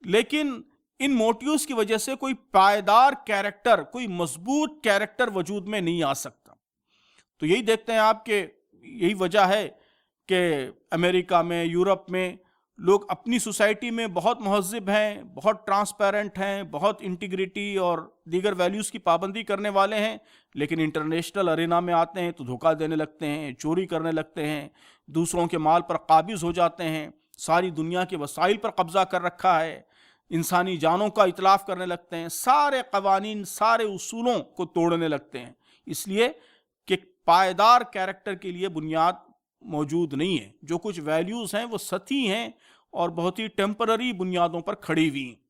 لیکن ان موٹیوز کی وجہ سے کوئی پائیدار کیریکٹر، کوئی مضبوط کیریکٹر وجود میں نہیں آ سکتا۔ تو یہی دیکھتے ہیں آپ کہ یہی وجہ ہے کہ امریکہ میں، یورپ میں لوگ اپنی سوسائٹی میں بہت مہذب ہیں، بہت ٹرانسپیرنٹ ہیں، بہت انٹیگریٹی اور دیگر ویلیوز کی پابندی کرنے والے ہیں، لیکن انٹرنیشنل ارینا میں آتے ہیں تو دھوکہ دینے لگتے ہیں، چوری کرنے لگتے ہیں، دوسروں کے مال پر قابض ہو جاتے ہیں، ساری دنیا کے وسائل پر قبضہ کر رکھا ہے، انسانی جانوں کا اتلاف کرنے لگتے ہیں، سارے قوانین، سارے اصولوں کو توڑنے لگتے ہیں، اس لیے کہ پائیدار کیریکٹر کے لیے بنیاد موجود نہیں ہے۔ جو کچھ ویلیوز ہیں وہ سطحی ہیں اور بہت ہی ٹیمپرری بنیادوں پر کھڑی ہوئی ہیں۔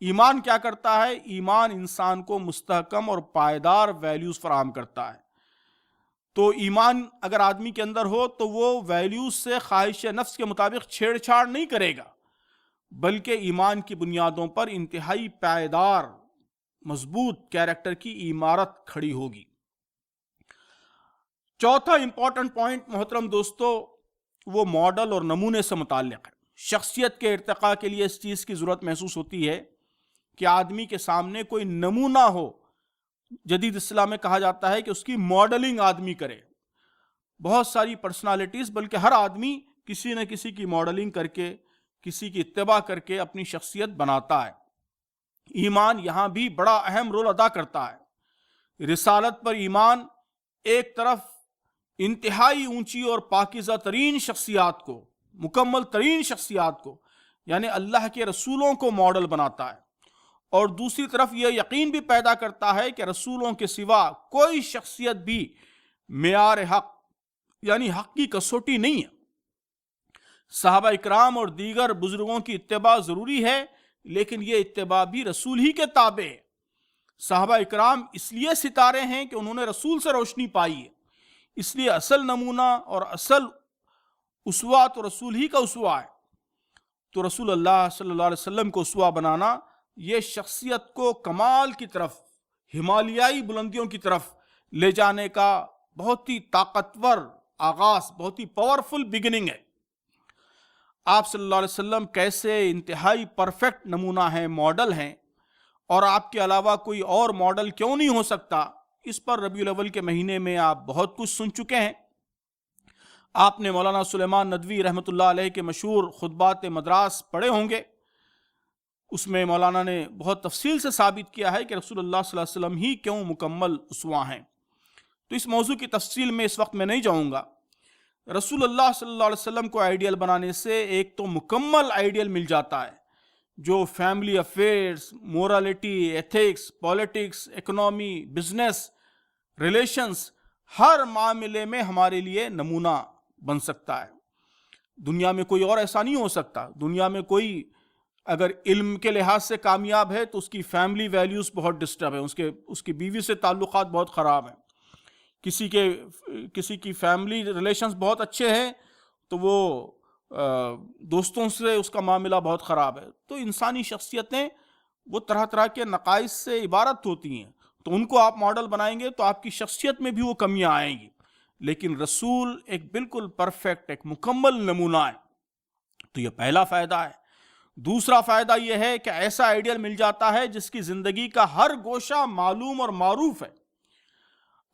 ایمان کیا کرتا ہے؟ ایمان انسان کو مستحکم اور پائیدار ویلیوز فراہم کرتا ہے۔ تو ایمان اگر آدمی کے اندر ہو تو وہ ویلیوز سے خواہش نفس کے مطابق چھیڑ چھاڑ نہیں کرے گا، بلکہ ایمان کی بنیادوں پر انتہائی پائیدار مضبوط کیریکٹر کی عمارت کھڑی ہوگی۔ چوتھا امپورٹنٹ پوائنٹ محترم دوستو، وہ ماڈل اور نمونے سے متعلق ہے۔ شخصیت کے ارتقاء کے لیے اس چیز کی ضرورت محسوس ہوتی ہے کہ آدمی کے سامنے کوئی نمونہ ہو۔ جدید اصطلاح میں کہا جاتا ہے کہ اس کی ماڈلنگ آدمی کرے۔ بہت ساری پرسنالٹیز، بلکہ ہر آدمی کسی نہ کسی کی ماڈلنگ کر کے، کسی کی اتباع کر کے اپنی شخصیت بناتا ہے۔ ایمان یہاں بھی بڑا اہم رول ادا کرتا ہے۔ رسالت پر ایمان ایک طرف انتہائی اونچی اور پاکیزہ ترین شخصیات کو، مکمل ترین شخصیات کو، یعنی اللہ کے رسولوں کو ماڈل بناتا ہے، اور دوسری طرف یہ یقین بھی پیدا کرتا ہے کہ رسولوں کے سوا کوئی شخصیت بھی معیار حق یعنی حق کی کسوٹی نہیں ہے۔ صحابہ اکرام اور دیگر بزرگوں کی اتباع ضروری ہے، لیکن یہ اتباع بھی رسول ہی کے تابع ہے۔ صحابہ اکرام اس لیے ستارے ہیں کہ انہوں نے رسول سے روشنی پائی ہے، اس لیے اصل نمونہ اور اصل اسوہ تو رسول ہی کا اسوہ ہے۔ تو رسول اللہ صلی اللہ علیہ وسلم کو اسوہ بنانا یہ شخصیت کو کمال کی طرف، ہمالیائی بلندیوں کی طرف لے جانے کا بہت ہی طاقتور آغاز، بہت ہی پاورفل بگننگ ہے۔ آپ صلی اللہ علیہ وسلم کیسے انتہائی پرفیکٹ نمونہ ہیں، ماڈل ہیں، اور آپ کے علاوہ کوئی اور ماڈل کیوں نہیں ہو سکتا، اس پر ربیع الاول کے مہینے میں آپ بہت کچھ سن چکے ہیں۔ آپ نے مولانا سلیمان ندوی رحمۃ اللہ علیہ کے مشہور خطبات مدراس پڑھے ہوں گے۔ اس میں مولانا نے بہت تفصیل سے ثابت کیا ہے کہ رسول اللہ صلی اللہ علیہ وسلم ہی کیوں مکمل اسوہ ہیں۔ تو اس موضوع کی تفصیل میں اس وقت میں نہیں جاؤں گا۔ رسول اللہ صلی اللہ علیہ وسلم کو آئیڈیل بنانے سے ایک تو مکمل آئیڈیل مل جاتا ہے، جو family affairs, morality, ethics, politics, economy, business, relations, ہر معاملے میں ہمارے لیے نمونہ بن سکتا ہے۔ دنیا میں کوئی اور ایسا نہیں ہو سکتا۔ دنیا میں کوئی اگر علم کے لحاظ سے کامیاب ہے تو اس کی فیملی ویلیوز بہت ڈسٹرب ہیں، اس کی بیوی سے تعلقات بہت خراب ہیں، کسی کی فیملی ریلیشنز بہت اچھے ہیں تو وہ دوستوں سے اس کا معاملہ بہت خراب ہے۔ تو انسانی شخصیتیں وہ طرح طرح کے نقائص سے عبارت ہوتی ہیں، تو ان کو آپ ماڈل بنائیں گے تو آپ کی شخصیت میں بھی وہ کمیاں آئیں گی، لیکن رسول ایک بالکل پرفیکٹ، ایک مکمل نمونہ ہے۔ تو یہ پہلا فائدہ ہے۔ دوسرا فائدہ یہ ہے کہ ایسا آئیڈیل مل جاتا ہے جس کی زندگی کا ہر گوشہ معلوم اور معروف ہے۔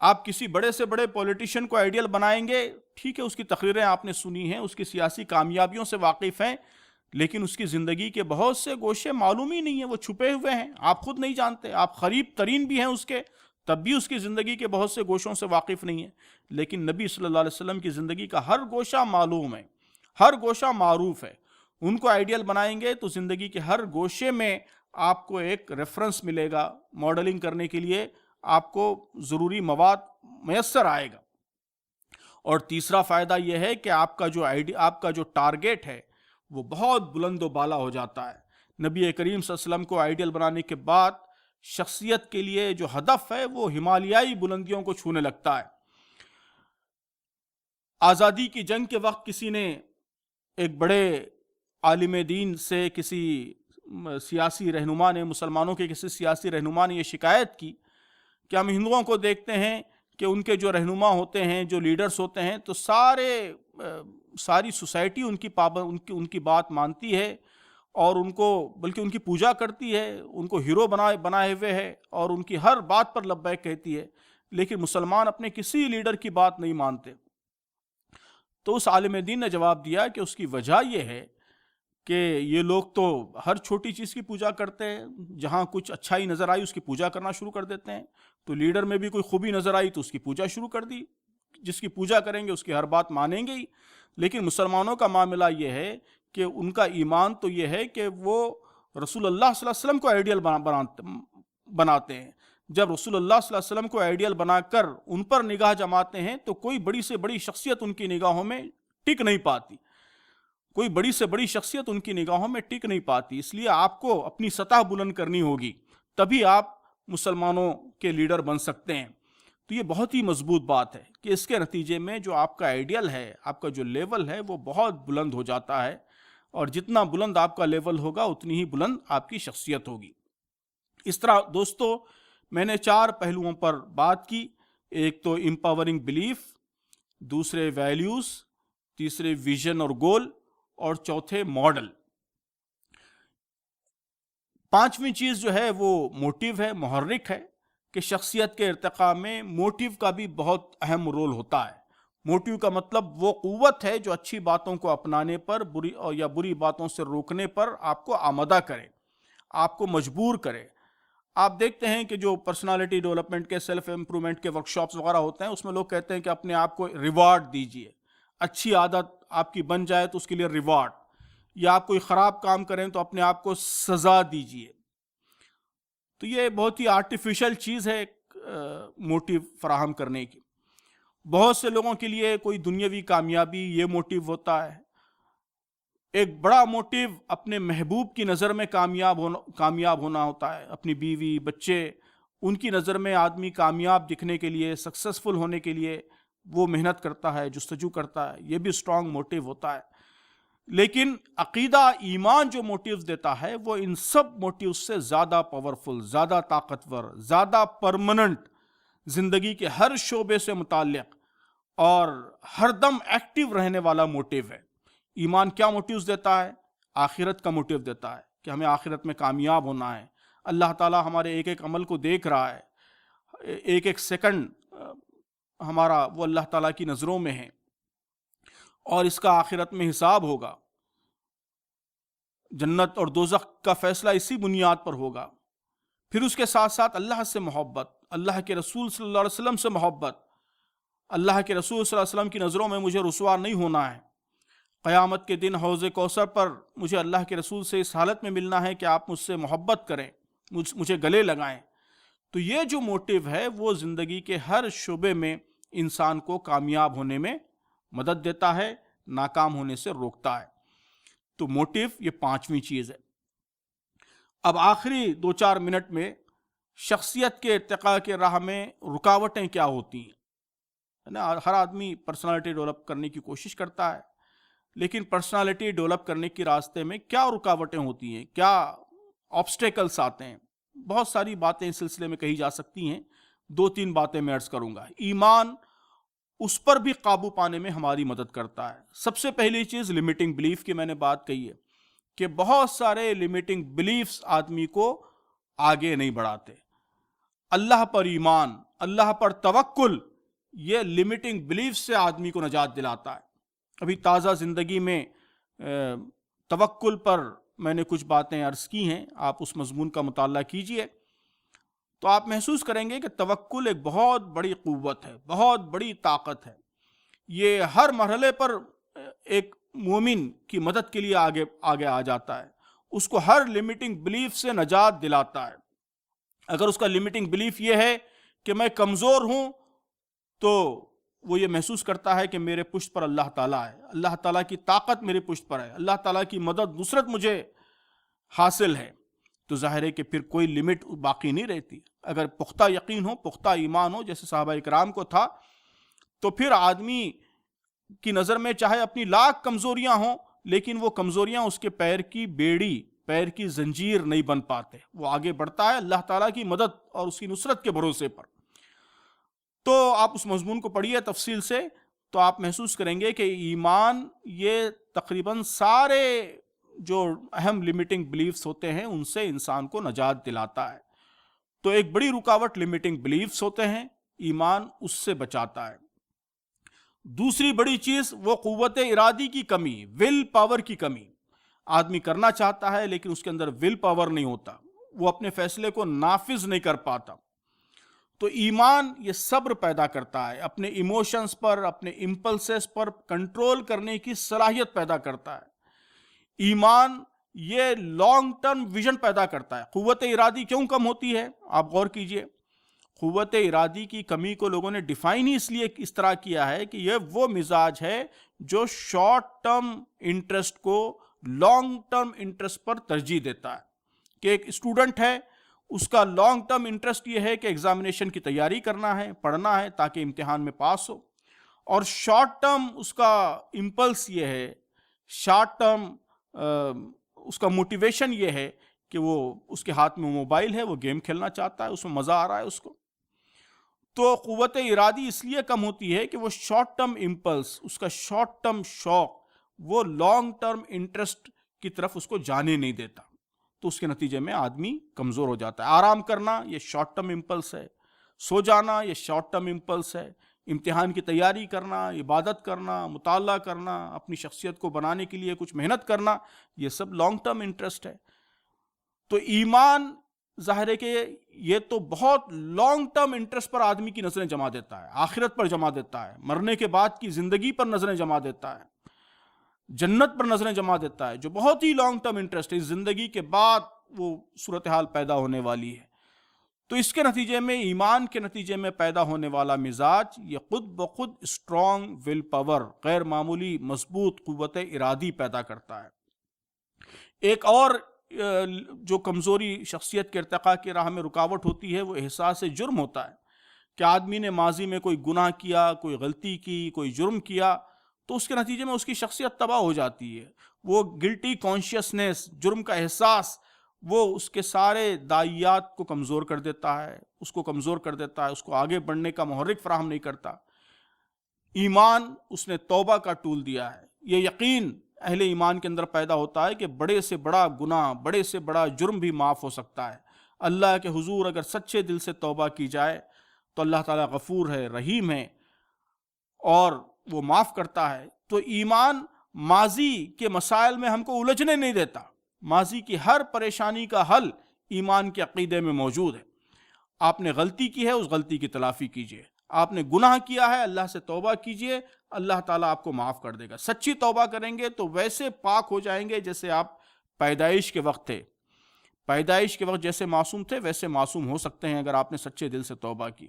آپ کسی بڑے سے بڑے پولیٹیشین کو آئیڈیل بنائیں گے، ٹھیک ہے، اس کی تقریریں آپ نے سنی ہیں، اس کی سیاسی کامیابیوں سے واقف ہیں، لیکن اس کی زندگی کے بہت سے گوشے معلوم ہی نہیں ہیں، وہ چھپے ہوئے ہیں، آپ خود نہیں جانتے، آپ قریب ترین بھی ہیں اس کے، تب بھی اس کی زندگی کے بہت سے گوشوں سے واقف نہیں ہیں۔ لیکن نبی صلی اللہ علیہ وسلم کی زندگی کا ہر گوشہ معلوم ہے، ہر گوشہ معروف ہے۔ ان کو آئیڈیل بنائیں گے تو زندگی کے ہر گوشے میں آپ کو ایک ریفرنس ملے گا، ماڈلنگ کرنے کے لیے آپ کو ضروری مواد میسر آئے گا۔ اور تیسرا فائدہ یہ ہے کہ آپ کا جو ٹارگیٹ ہے وہ بہت بلند و بالا ہو جاتا ہے۔ نبی کریم صلی اللہ علیہ وسلم کو آئیڈیل بنانے کے بعد شخصیت کے لیے جو ہدف ہے وہ ہمالیائی بلندیوں کو چھونے لگتا ہے۔ آزادی کی جنگ کے وقت کسی نے، ایک بڑے عالم دین سے، کسی سیاسی رہنما نے، مسلمانوں کے کسی سیاسی رہنما نے یہ شکایت کی کہ ہم ہندوؤں کو دیکھتے ہیں کہ ان کے جو رہنما ہوتے ہیں، جو لیڈرز ہوتے ہیں، تو ساری سوسائٹی ان کی بات مانتی ہے اور ان کو بلکہ ان کی پوجا کرتی ہے، ان کو ہیرو بنائے ہوئے ہے اور ان کی ہر بات پر لبیک کہتی ہے، لیکن مسلمان اپنے کسی لیڈر کی بات نہیں مانتے۔ تو اس عالم دین نے جواب دیا کہ اس کی وجہ یہ ہے کہ یہ لوگ تو ہر چھوٹی چیز کی پوجا کرتے ہیں، جہاں کچھ اچھائی نظر آئی اس کی پوجا کرنا شروع کر دیتے ہیں، تو لیڈر میں بھی کوئی خوبی نظر آئی تو اس کی پوجا شروع کر دی، جس کی پوجا کریں گے اس کی ہر بات مانیں گے ہی۔ لیکن مسلمانوں کا معاملہ یہ ہے کہ ان کا ایمان تو یہ ہے کہ وہ رسول اللہ صلی اللہ علیہ وسلم کو آئیڈیل بناتے ہیں۔ جب رسول اللہ صلی اللہ علیہ وسلم کو آئیڈیل بنا کر ان پر نگاہ جماتے ہیں تو کوئی بڑی سے بڑی شخصیت ان کی نگاہوں میں ٹک نہیں پاتی، کوئی بڑی سے بڑی شخصیت ان کی نگاہوں میں ٹک نہیں پاتی۔ اس لیے آپ کو اپنی سطح بلند کرنی ہوگی، تبھی آپ مسلمانوں کے لیڈر بن سکتے ہیں۔ تو یہ بہت ہی مضبوط بات ہے کہ اس کے نتیجے میں جو آپ کا آئیڈیل ہے، آپ کا جو لیول ہے وہ بہت بلند ہو جاتا ہے، اور جتنا بلند آپ کا لیول ہوگا اتنی ہی بلند آپ کی شخصیت ہوگی۔ اس طرح دوستو میں نے 4 پہلوؤں پر بات کی، ایک تو امپاورنگ بلیف، دوسرے ویلیوز، تیسرے ویژن اور گول، اور چوتھے ماڈل۔ 5ویں چیز جو ہے وہ موٹیو ہے، محرک ہے، کہ شخصیت کے ارتقاء میں موٹیو کا بھی بہت اہم رول ہوتا ہے۔ موٹیو کا مطلب وہ قوت ہے جو اچھی باتوں کو اپنانے پر بری باتوں سے روکنے پر آپ کو آمادہ کرے، آپ کو مجبور کرے۔ آپ دیکھتے ہیں کہ جو پرسنالٹی ڈیولپمنٹ کے، سیلف امپرومنٹ کے ورکشاپس وغیرہ ہوتے ہیں، اس میں لوگ کہتے ہیں کہ اپنے آپ کو ریوارڈ دیجئے، اچھی عادت آپ کی بن جائے تو اس کے لیے ریوارڈ، یا آپ کوئی خراب کام کریں تو اپنے آپ کو سزا دیجئے۔ تو یہ بہت ہی آرٹیفیشل چیز ہے موٹیو فراہم کرنے کی۔ بہت سے لوگوں کے لیے کوئی دنیاوی کامیابی یہ موٹیو ہوتا ہے۔ ایک بڑا موٹیو اپنے محبوب کی نظر میں کامیاب ہونا ہوتا ہے، اپنی بیوی، بچے، ان کی نظر میں آدمی کامیاب دکھنے کے لیے، سکسیسفل ہونے کے لیے وہ محنت کرتا ہے، جستجو کرتا ہے، یہ بھی اسٹرانگ موٹیو ہوتا ہے۔ لیکن عقیدہ، ایمان جو موٹیوز دیتا ہے وہ ان سب موٹیوز سے زیادہ پاورفل، زیادہ طاقتور، زیادہ پرمننٹ، زندگی کے ہر شعبے سے متعلق اور ہر دم ایکٹیو رہنے والا موٹیو ہے۔ ایمان کیا موٹیوز دیتا ہے؟ آخرت کا موٹیو دیتا ہے کہ ہمیں آخرت میں کامیاب ہونا ہے، اللہ تعالیٰ ہمارے ایک ایک عمل کو دیکھ رہا ہے، ایک ایک سیکنڈ ہمارا وہ اللہ تعالیٰ کی نظروں میں ہے، اور اس کا آخرت میں حساب ہوگا، جنت اور دوزخ کا فیصلہ اسی بنیاد پر ہوگا۔ پھر اس کے ساتھ ساتھ اللہ سے محبت، اللہ کے رسول صلی اللہ علیہ وسلم سے محبت، اللہ کے رسول صلی اللہ علیہ وسلم کی نظروں میں مجھے رسوا نہیں ہونا ہے، قیامت کے دن حوض کوثر پر مجھے اللہ کے رسول سے اس حالت میں ملنا ہے کہ آپ مجھ سے محبت کریں، مجھے گلے لگائیں۔ تو یہ جو موٹیو ہے وہ زندگی کے ہر شعبے میں انسان کو کامیاب ہونے میں مدد دیتا ہے، ناکام ہونے سے روکتا ہے۔ تو موٹیو یہ 5ویں چیز ہے۔ اب آخری 2-4 منٹ میں شخصیت کے ارتقاء کے راہ میں رکاوٹیں کیا ہوتی ہیں؟ ہر آدمی پرسنالٹی ڈیولپ کرنے کی کوشش کرتا ہے، لیکن پرسنالٹی ڈیولپ کرنے کے راستے میں کیا رکاوٹیں ہوتی ہیں، کیا آبسٹیکلز آتے ہیں؟ بہت ساری باتیں اس سلسلے میں کہی جا سکتی ہیں، 2-3 باتیں میں عرض کروں گا۔ ایمان، اس پر بھی قابو پانے میں ہماری مدد کرتا ہے۔ سب سے پہلی چیز لمیٹنگ بلیف کی میں نے بات کہی ہے کہ بہت سارے لمیٹنگ بلیفز آدمی کو آگے نہیں بڑھاتے۔ اللہ پر ایمان، اللہ پر توکل، یہ لمیٹنگ بلیف سے آدمی کو نجات دلاتا ہے۔ ابھی تازہ زندگی میں توکل پر میں نے کچھ باتیں عرض کی ہیں، آپ اس مضمون کا مطالعہ کیجئے تو آپ محسوس کریں گے کہ توکل ایک بہت بڑی قوت ہے، بہت بڑی طاقت ہے۔ یہ ہر مرحلے پر ایک مومن کی مدد کے لیے آگے آ جاتا ہے، اس کو ہر لمیٹنگ بلیف سے نجات دلاتا ہے۔ اگر اس کا لمیٹنگ بلیف یہ ہے کہ میں کمزور ہوں، تو وہ یہ محسوس کرتا ہے کہ میرے پشت پر اللہ تعالیٰ ہے، اللہ تعالیٰ کی طاقت میرے پشت پر ہے، اللہ تعالیٰ کی مدد نصرت مجھے حاصل ہے، تو ظاہر ہے کہ پھر کوئی لمٹ باقی نہیں رہتی۔ اگر پختہ یقین ہو، پختہ ایمان ہو، جیسے صحابہ اکرام کو تھا، تو پھر آدمی کی نظر میں چاہے اپنی لاکھ کمزوریاں ہوں، لیکن وہ کمزوریاں اس کے پیر کی بیڑی، پیر کی زنجیر نہیں بن پاتے۔ وہ آگے بڑھتا ہے اللہ تعالیٰ کی مدد اور اس کی نصرت کے بھروسے پر۔ تو آپ اس مضمون کو پڑھیے تفصیل سے، تو آپ محسوس کریں گے کہ ایمان یہ تقریباً سارے جو اہم لمیٹنگ بلیفز ہوتے ہیں ان سے انسان کو نجات دلاتا ہے۔ تو ایک بڑی رکاوٹ لمیٹنگ بلیفز ہوتے ہیں، ایمان اس سے بچاتا ہے۔ دوسری بڑی چیز وہ قوت ارادی کی کمی، ول پاور کی کمی۔ آدمی کرنا چاہتا ہے لیکن اس کے اندر ول پاور نہیں ہوتا، وہ اپنے فیصلے کو نافذ نہیں کر پاتا۔ تو ایمان یہ صبر پیدا کرتا ہے، اپنے ایموشنز پر، اپنے امپلسز پر کنٹرول کرنے کی صلاحیت پیدا کرتا ہے۔ ایمان یہ لانگ ٹرم ویژن پیدا کرتا ہے۔ قوت ارادی کیوں کم ہوتی ہے؟ آپ غور کیجئے، قوت ارادی کی کمی کو لوگوں نے ڈیفائن ہی اس لیے اس طرح کیا ہے کہ یہ وہ مزاج ہے جو شارٹ ٹرم انٹرسٹ کو لانگ ٹرم انٹرسٹ پر ترجیح دیتا ہے۔ کہ ایک اسٹوڈنٹ ہے، اس کا لانگ ٹرم انٹرسٹ یہ ہے کہ ایگزامینیشن کی تیاری کرنا ہے، پڑھنا ہے تاکہ امتحان میں پاس ہو، اور شارٹ ٹرم اس کا امپلس یہ ہے، شارٹ ٹرم اس کا موٹیویشن یہ ہے کہ وہ اس کے ہاتھ میں موبائل ہے، وہ گیم کھیلنا چاہتا ہے، اس میں مزہ آ رہا ہے اس کو۔ تو قوت ارادی اس لیے کم ہوتی ہے کہ وہ شارٹ ٹرم امپلس، اس کا شارٹ ٹرم شوق، وہ لانگ ٹرم انٹرسٹ کی طرف اس کو جانے نہیں دیتا، تو اس کے نتیجے میں آدمی کمزور ہو جاتا ہے۔ آرام کرنا یہ شارٹ ٹرم امپلس ہے، سو جانا یہ شارٹ ٹرم امپلس ہے، امتحان کی تیاری کرنا، عبادت کرنا، مطالعہ کرنا، اپنی شخصیت کو بنانے کے لیے کچھ محنت کرنا، یہ سب لانگ ٹرم انٹرسٹ ہے۔ تو ایمان ظاہر ہے کہ یہ تو بہت لانگ ٹرم انٹرسٹ پر آدمی کی نظریں جما دیتا ہے، آخرت پر جما دیتا ہے، مرنے کے بعد کی زندگی پر نظریں جما دیتا ہے، جنت پر نظریں جما دیتا ہے، جو بہت ہی لانگ ٹرم انٹرسٹ ہے، اس زندگی کے بعد وہ صورتحال پیدا ہونے والی ہے۔ تو اس کے نتیجے میں، ایمان کے نتیجے میں پیدا ہونے والا مزاج یہ خود بخود اسٹرانگ ول پاور، غیر معمولی مضبوط قوت ارادی پیدا کرتا ہے۔ ایک اور جو کمزوری شخصیت کے ارتقاء کی راہ میں رکاوٹ ہوتی ہے وہ احساس جرم ہوتا ہے، کہ آدمی نے ماضی میں کوئی گناہ کیا، کوئی غلطی کی، کوئی جرم کیا، تو اس کے نتیجے میں اس کی شخصیت تباہ ہو جاتی ہے۔ وہ گلٹی کانشیسنیس، جرم کا احساس، وہ اس کے سارے داعیات کو کمزور کر دیتا ہے، اس کو کمزور کر دیتا ہے، اس کو آگے بڑھنے کا محرک فراہم نہیں کرتا۔ ایمان اس نے توبہ کا ٹول دیا ہے۔ یہ یقین اہل ایمان کے اندر پیدا ہوتا ہے کہ بڑے سے بڑا گناہ، بڑے سے بڑا جرم بھی معاف ہو سکتا ہے۔ اللہ کے حضور اگر سچے دل سے توبہ کی جائے تو اللہ تعالیٰ غفور ہے، رحیم ہے، اور وہ معاف کرتا ہے۔ تو ایمان ماضی کے مسائل میں ہم کو الجھنے نہیں دیتا، ماضی کی ہر پریشانی کا حل ایمان کے عقیدے میں موجود ہے۔ آپ نے غلطی کی ہے، اس غلطی کی تلافی کیجئے، آپ نے گناہ کیا ہے، اللہ سے توبہ کیجئے، اللہ تعالیٰ آپ کو معاف کر دے گا۔ سچی توبہ کریں گے تو ویسے پاک ہو جائیں گے جیسے آپ پیدائش کے وقت تھے، پیدائش کے وقت جیسے معصوم تھے ویسے معصوم ہو سکتے ہیں اگر آپ نے سچے دل سے توبہ کی۔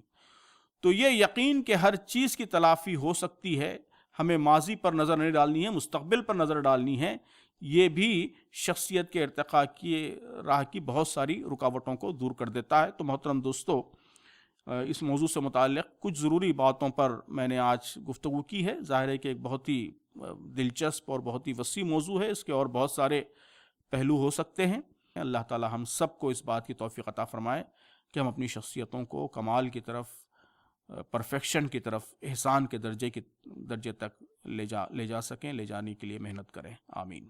تو یہ یقین کہ ہر چیز کی تلافی ہو سکتی ہے، ہمیں ماضی پر نظر نہیں ڈالنی ہے، مستقبل پر نظر ڈالنی ہے، یہ بھی شخصیت کے ارتقاء کی راہ کی بہت ساری رکاوٹوں کو دور کر دیتا ہے۔ تو محترم دوستو، اس موضوع سے متعلق کچھ ضروری باتوں پر میں نے آج گفتگو کی ہے۔ ظاہر ہے کہ ایک بہت ہی دلچسپ اور بہت ہی وسیع موضوع ہے، اس کے اور بہت سارے پہلو ہو سکتے ہیں۔ اللہ تعالی ہم سب کو اس بات کی توفیق عطا فرمائے کہ ہم اپنی شخصیتوں کو کمال کی طرف، پرفیکشن کی طرف، احسان کے درجے تک لے جا سکیں، لے جانے کے لیے محنت کریں۔ آمین۔